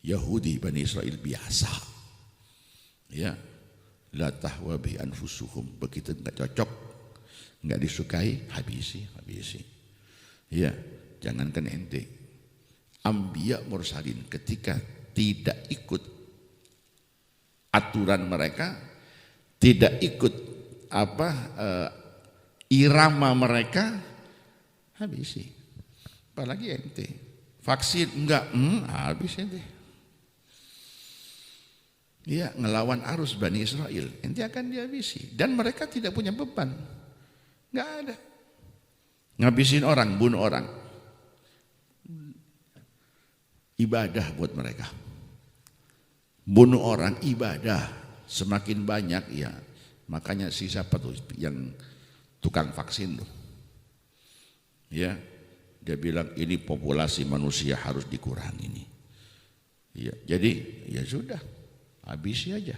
Yahudi Bani Israel biasa. Ya, la tahwa bi anfusuhum, begitu enggak cocok, enggak disukai, habisi. Ya, jangankan ente. Anbiya mursalin ketika tidak ikut aturan mereka, tidak ikut irama mereka, habisi. Apalagi ente. Vaksin enggak, habis ente. Ya, ngelawan arus Bani Israel, ente akan dihabisi. Dan mereka tidak punya beban, enggak ada. Ngabisin orang, bunuh orang, ibadah buat mereka. Bunuh orang ibadah, semakin banyak ya. Makanya siapa tuh yang tukang vaksin tuh, ya, dia bilang ini populasi manusia harus dikurangi ini. Ya, jadi ya sudah, habisi aja.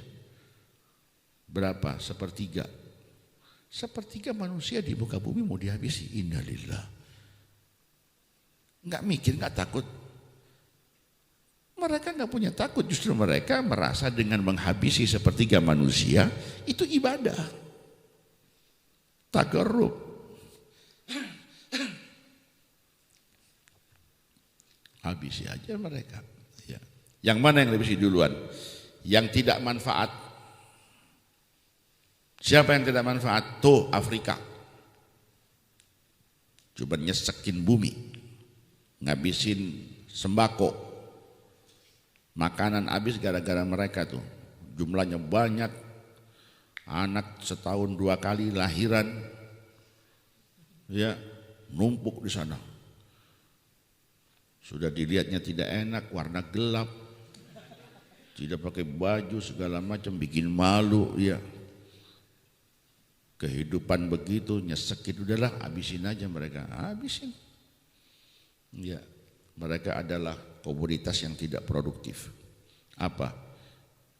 Berapa? Sepertiga manusia di muka bumi mau dihabisi. Innalillah. Enggak mikir, enggak takut. Mereka enggak punya takut, justru mereka merasa dengan menghabisi sepertiga manusia itu ibadah. Tagarrub. Habisi aja mereka. Ya. Yang mana yang habisi duluan? Yang tidak manfaat. Siapa yang tidak manfaat? Tuh Afrika. Coba nyesekin bumi, ngabisin sembako, makanan habis gara-gara mereka tuh. Jumlahnya banyak, anak setahun 2 kali lahiran, ya numpuk di sana. Sudah dilihatnya tidak enak, warna gelap, tidak pakai baju segala macam, bikin malu ya. Kehidupan begitu, nyesekit, udahlah habisin aja mereka, habisin. Ya, mereka adalah komoditas yang tidak produktif. Apa?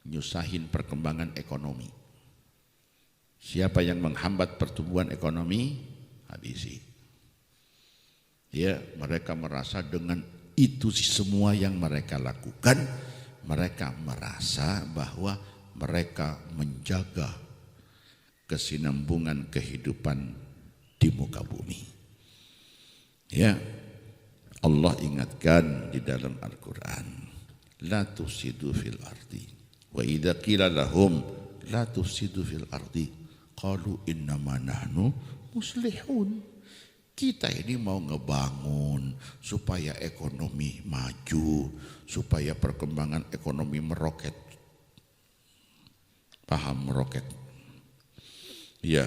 Nyusahin perkembangan ekonomi. Siapa yang menghambat pertumbuhan ekonomi, habisi. Ya, mereka merasa dengan itu semua yang mereka lakukan, mereka merasa bahwa mereka menjaga kesinambungan kehidupan di muka bumi. Ya, Allah ingatkan di dalam Al-Quran, la tufsidu fil ardi, wa idza qila lahum la tufsidu fil ardi qalu innama nahnu muslihun. Kita ini mau ngebangun supaya ekonomi maju, supaya perkembangan ekonomi meroket. Paham meroket? Ya.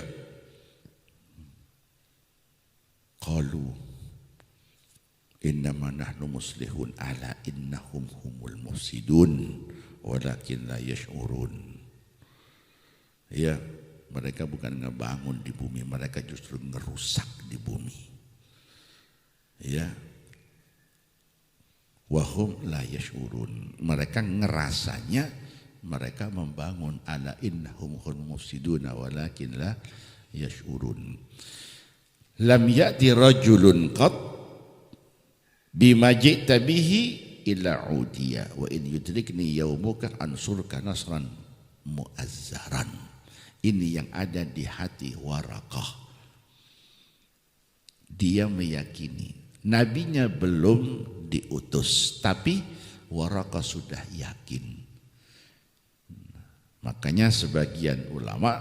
Qalu innama nahnu muslihun ala innahum humul mufsidun walakin la yash'urun. Ya, mereka bukan ngebangun di bumi, mereka justru ngerusak di bumi. Ya. Wahum la yash'urun. Mereka ngerasanya mereka membangun, ala innahum humul mufsiduna walakin la yash'urun. Lam ya'ti rajulun qat bima ji'ta bihi illa udiya wa in yudrikni yaumuka ansurka nasran mu'azzaran. Ini yang ada di hati Waraqah. Dia meyakini nabinya belum diutus, tapi Waraqah sudah yakin. Makanya sebagian ulama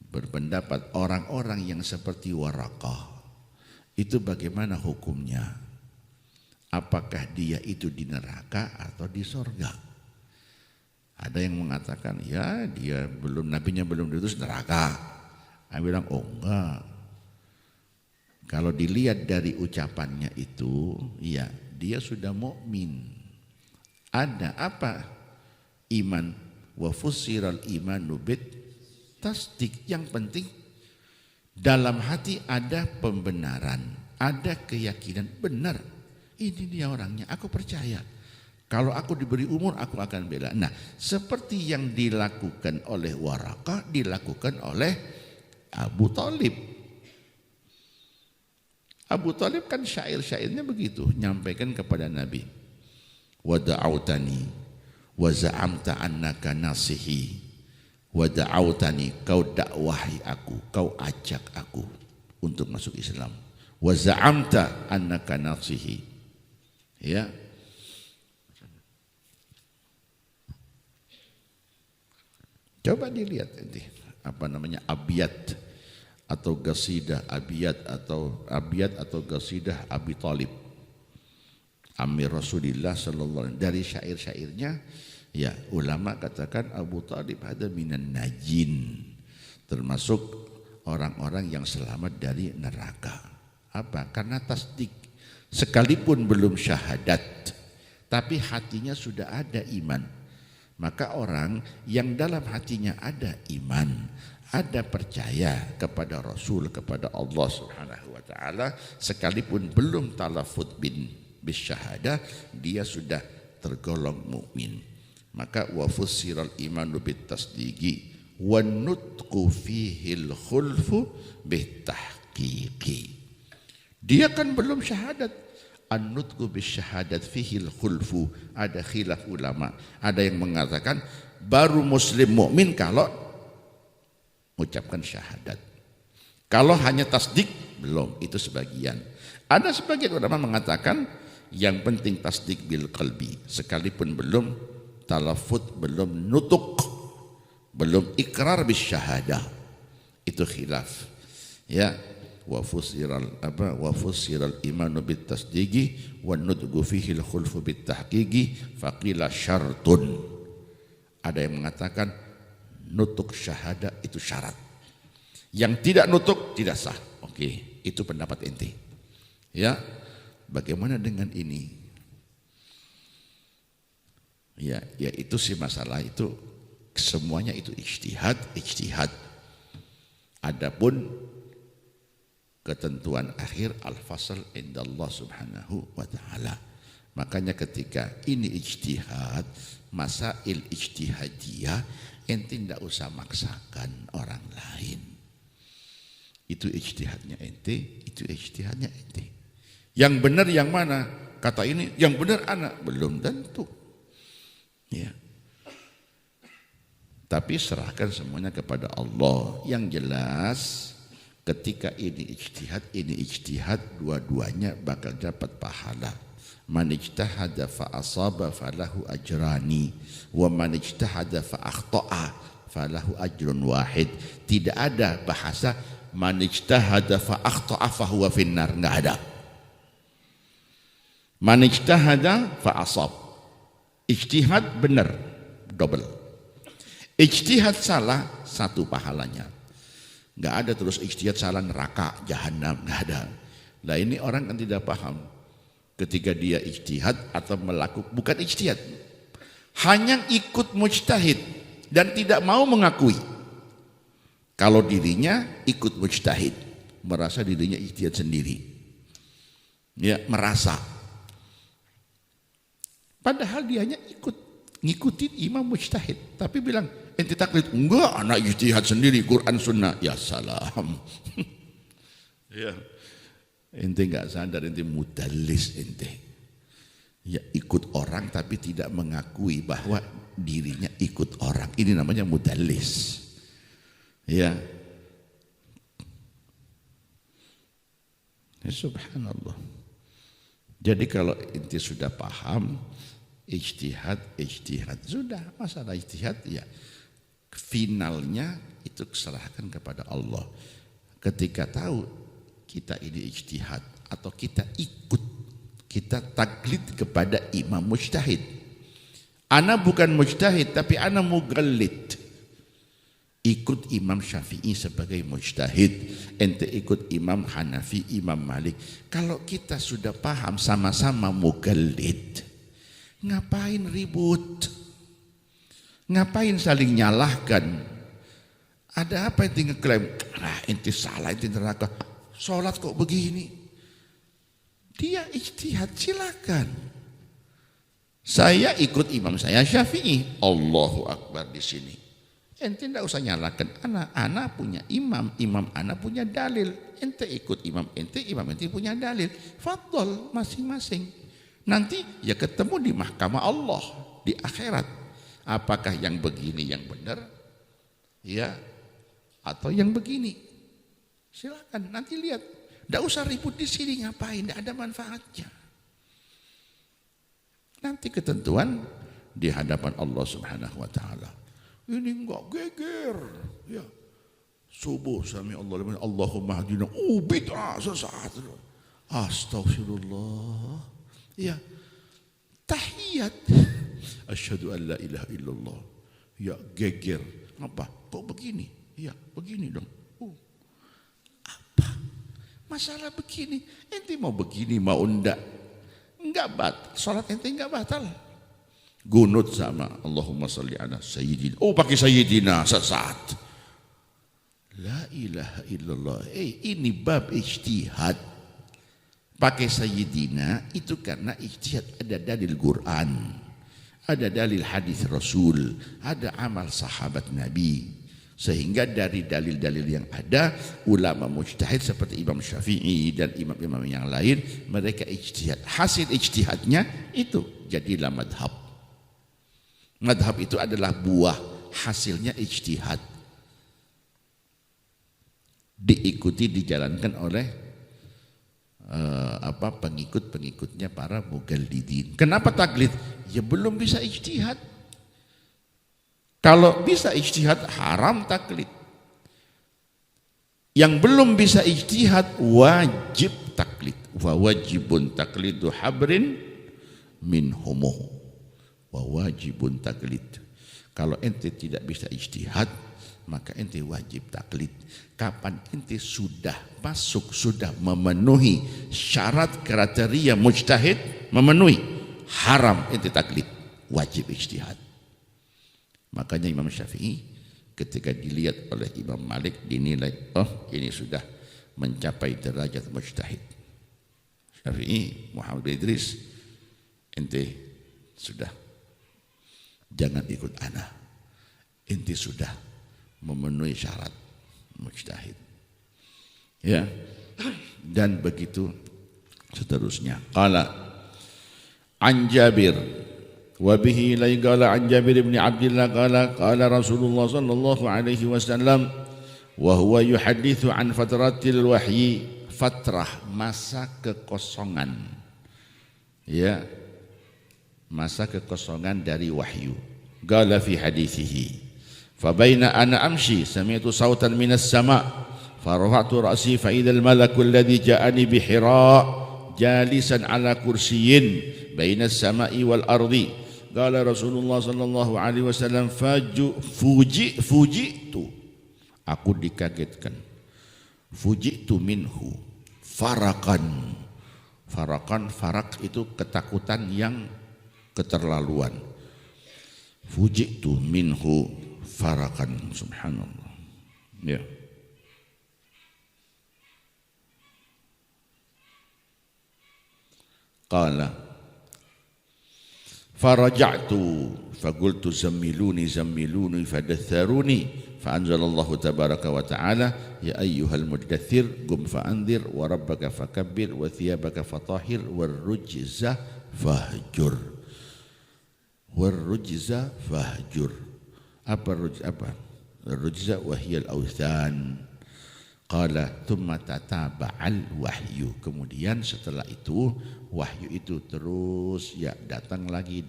berpendapat orang-orang yang seperti Waraqah itu bagaimana hukumnya? Apakah dia itu di neraka atau di sorga? Ada yang mengatakan ya dia belum, nabinya belum diutus neraka. Saya bilang oh enggak. Kalau dilihat dari ucapannya itu, ya dia sudah mukmin. Ada apa? Iman wa fussiral imanu bit tasdik. Yang penting dalam hati ada pembenaran, ada keyakinan benar. Ini dia orangnya, aku percaya. Kalau aku diberi umur, aku akan bela. Nah, seperti yang dilakukan oleh Waraqah, dilakukan oleh Abu Thalib. Abu Thalib kan syair-syairnya begitu, nyampaikan kepada Nabi. Wa da'autani wa za'amta annaka nasihi. Wa da'autani, kau dakwahi aku, kau ajak aku untuk masuk Islam. Wa za'amta annaka nasihi. Ya. Coba dilihat nanti apa namanya abiyat atau gasidah abiyat atau gasidah Abi Thalib Amir Rasulullah sallallahu alaihi wasallam. Dari syair-syairnya ya ulama katakan Abu Thalib ada minan najin, termasuk orang-orang yang selamat dari neraka. Apa? Karena tasdik, sekalipun belum syahadat tapi hatinya sudah ada iman. Maka orang yang dalam hatinya ada iman, ada percaya kepada Rasul, kepada Allah Subhanahu wa taala, sekalipun belum talafut bis syahadah, dia sudah tergolong mukmin. Maka wa fussiral imanu bit tasdiqi wa nutqu fihil khulfu bit tahqiqi. Dia kan belum syahadat. An-nutqu bisyahadat fihil khulfu, ada khilaf ulama. Ada yang mengatakan baru muslim mukmin kalau mengucapkan syahadat. Kalau hanya tasdik belum, itu sebagian. Ada sebagian ulama mengatakan yang penting tasdik bil qalbi, sekalipun belum talafut, belum nutuk, belum ikrar bisyahadah. Itu khilaf. Ya. Wa fussiral imanu bit tasdiqi wa nutqu fihi al khulfu bit tahqiqi faqila syartun. Ada yang mengatakan nutuk syahadah itu syarat, yang tidak nutuk tidak sah. Oke, itu pendapat inti. Ya, Bagaimana dengan ini? Ya itu sih masalah itu, semuanya itu ijtihad. Adapun ketentuan akhir al-fasl indallah subhanahu wa ta'ala. Makanya ketika ini ijtihad, masail ijtihadiyah, ente tidak usah maksakan orang lain. Itu ijtihadnya ente, itu ijtihadnya ente. Yang benar yang mana? Kata ini, yang benar anak, belum tentu. Ya. Tapi serahkan semuanya kepada Allah. Yang jelas ketika ini ijtihad, dua-duanya bakal dapat pahala. Man ijtahada fa asaba falahu ajrani wa man ijtahada fa akhta'a falahu ajrun wahid. Tidak ada bahasa man ijtahada fa akhta'a fa huwa finnar, enggak ada. Man ijtahada fa asab. Ijtihad benar, double. Ijtihad salah, satu pahalanya. Enggak ada terus ijtihad salah neraka, jahanam, enggak ada. Lah ini orang kan tidak paham. Ketika dia ijtihad atau melakukan, bukan ijtihad, hanya ikut mujtahid dan tidak mau mengakui kalau dirinya ikut mujtahid, merasa dirinya ijtihad sendiri, ya merasa, padahal dia hanya ngikutin imam mujtahid, tapi bilang ente taklid, enggak, anak ijtihad sendiri, Quran Sunnah, ya salam. Ya. Ente enggak sadar, ente mudallis ente. Ya ikut orang tapi tidak mengakui bahwa dirinya ikut orang. Ini namanya mudallis. Ya. Subhanallah. Jadi kalau ente sudah paham ijtihad sudah, masalah ijtihad ya finalnya itu serahkan kepada Allah. Ketika tahu kita ini ijtihad atau kita ikut, kita taklid kepada imam mujtahid. Ana bukan mujtahid tapi ana mugallid. Ikut Imam Syafi'i sebagai mujtahid, ente ikut Imam Hanafi, Imam Malik. Kalau kita sudah paham sama-sama mugallid, ngapain ribut? Ngapain saling nyalahkan? Ada apa yang ngeklaim? Nah, ente salah, ente neraka. Sholat kok begini? Dia ijtihad, silakan. Saya ikut imam saya Syafi'i, Allahu Akbar di sini. Ente tidak usah nyalakan anak punya imam anak punya dalil. Ente ikut imam ente punya dalil. Fadhol masing-masing. Nanti ya ketemu di mahkamah Allah di akhirat. Apakah yang begini yang benar? Ya, atau yang begini? Silakan nanti lihat. Tidak usah ribut di sini, ngapain? Tidak ada manfaatnya. Nanti ketentuan di hadapan Allah Subhanahu wa taala. Ini enggak geger. Ya. Subuh sami Allah liman Allahumma hadina. Bid'ah sesaat. Astaghfirullah. Ya. Tahiyat. Asyhadu an la ilaha illallah. Ya geger. Apa? Kok begini? Ya, begini dong. Apa? Masalah begini. Ente mau begini mau enggak? Enggak batal. Salat ente enggak batal. Gunut sama Allahumma salli ala sayyidina. Pakai sayyidina sesaat. La ilaha illallah. Ini bab ijtihad. Pakai sayyidina itu karena ijtihad, ada dalil Quran, ada dalil hadis Rasul, ada amal sahabat Nabi. Sehingga dari dalil-dalil yang ada, ulama mujtahid seperti Imam Syafi'i dan imam-imam yang lain, mereka ijtihad. Hasil ijtihadnya itu jadilah madhab. Madhab itu adalah buah hasilnya ijtihad. Diikuti, dijalankan oleh pengikut-pengikutnya para mugallidin. Kenapa taklid? Ya belum bisa ijtihad. Kalau bisa ijtihad haram taklid. Yang belum bisa ijtihad wajib taklid. Wa wajibun taklidu habrin min humuh. Wa wajibun taklid. Kalau ente tidak bisa ijtihad, maka ente wajib taklid. Kapan ente sudah masuk, sudah memenuhi syarat kriteria mujtahid, memenuhi, haram ente taklid, wajib ijtihad. Makanya Imam Syafi'i ketika dilihat oleh Imam Malik dinilai, oh ini sudah mencapai derajat mujtahid. Syafi'i, Muhammad bin Idris, ente sudah jangan ikut ana, ente sudah memenuhi syarat mujtahid. Ya, dan begitu seterusnya. Qala an Jabir wa bihi la qala an Jabir bin Abdullah qala Rasulullah sallallahu alaihi wasallam wa huwa yuhaditsu an fatratil wahyi, fatrah masa kekosongan. Ya, masa kekosongan dari wahyu. Qala fi hadithihi فبين أنا أمشي سمعت صوتا من السماء فرفعت رأسي فإذا الملك الذي جاءني بحراء جالسا على كرسي بين السماء والأرض. قال رسول الله صلى الله عليه وسلم فوجئت, aku dikagetkan, fuji'tu minhu farakan. Farak itu ketakutan yang keterlaluan. Fuji'tu minhu farakan, subhanallah. Ya. Qala faraja'tu faqultu zammiluni fadatharuni fa'anzalallahu tabaraka wa ta'ala ya ayyuhal muddathir qum fa'anzir wa rabbaka fakabbir wa thiyabaka fatahhir warrujza fahjur. Warrujza fahjur. Apa rujza wahiyal authan. Qala thumma tataba'al wahyu, kemudian setelah itu wahyu itu terus ya datang lagi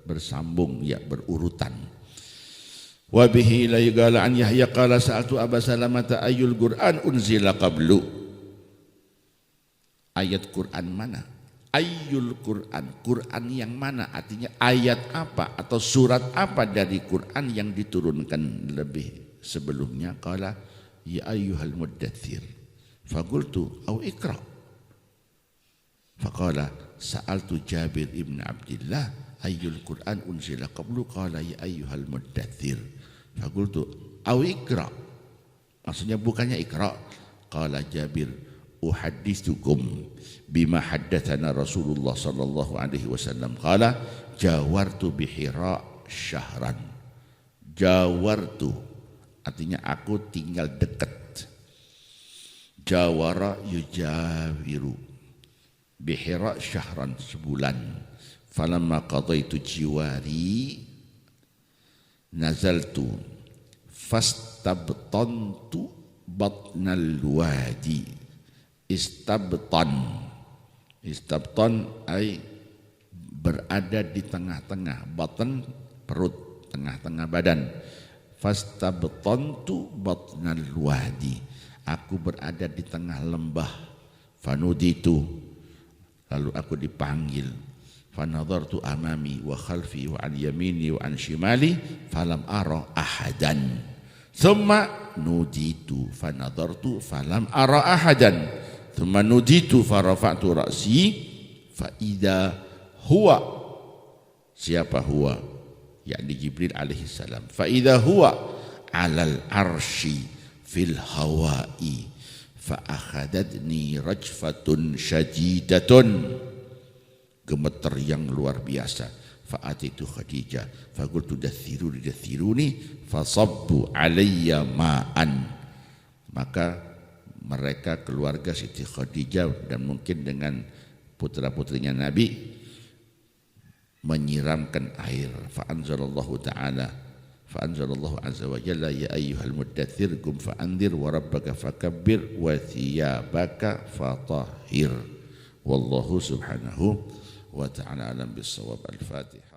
bersambung ya berurutan. Wa bihi la yaqala an Yahya qala sa'altu Aba Salamata ayyul Qur'an unzila qablu. Ayat Quran mana? Ayyul Quran, Quran yang mana, artinya ayat apa atau surat apa dari Quran yang diturunkan lebih sebelumnya. Qala ya ayyuhal muddathir faqultu au ikra. Faqala sa'altu Jabir ibn Abdullah ayyul Quran unzila qablu. Qala ya ayyuhal muddathir faqultu au ikra, maksudnya bukannya ikra. Qala Jabir uhaddithukum bima haddatsana Rasulullah sallallahu alaihi wasallam qala jawartu bihira syahran. Jawartu artinya aku tinggal dekat. Jawara yujawiru, bihira syahran sebulan. Falamma qadaitu jiwari nazaltu fastabtantu batnal wadi. Istabtan ay berada di tengah-tengah, batan perut, tengah-tengah badan. Fastabtantu batnal wadi, aku berada di tengah lembah. Fanuditu, lalu aku dipanggil. Fanadhartu amami wa khalfi wa an yamini wa an shimali falam ara ahadan. Thumma nuditu fanadhartu falam ara ahadan. Thumma nuditu farafa'tu ra'si fa idza huwa, siapa huwa, yakni Jibril alaihi salam. Fa idza huwa 'alal arsy fil hawa'i fa akhadatni rajfatun syadidatun, gemeter yang luar biasa. Fa atitu Khadijah fa qultu dathiruni fa sabbu alayya ma'an. Maka mereka keluarga Siti Khadijah dan mungkin dengan putra-putrinya Nabi menyiramkan air. Fa'anzalallahu azza wa jalla ya ayyuhal muddathir qum fa'anzir wa rabbaka fakabbir wa thiyabaka fatahhir. Wallahu subhanahu wa ta'ala alam bis-shawab. Al-Fatihah.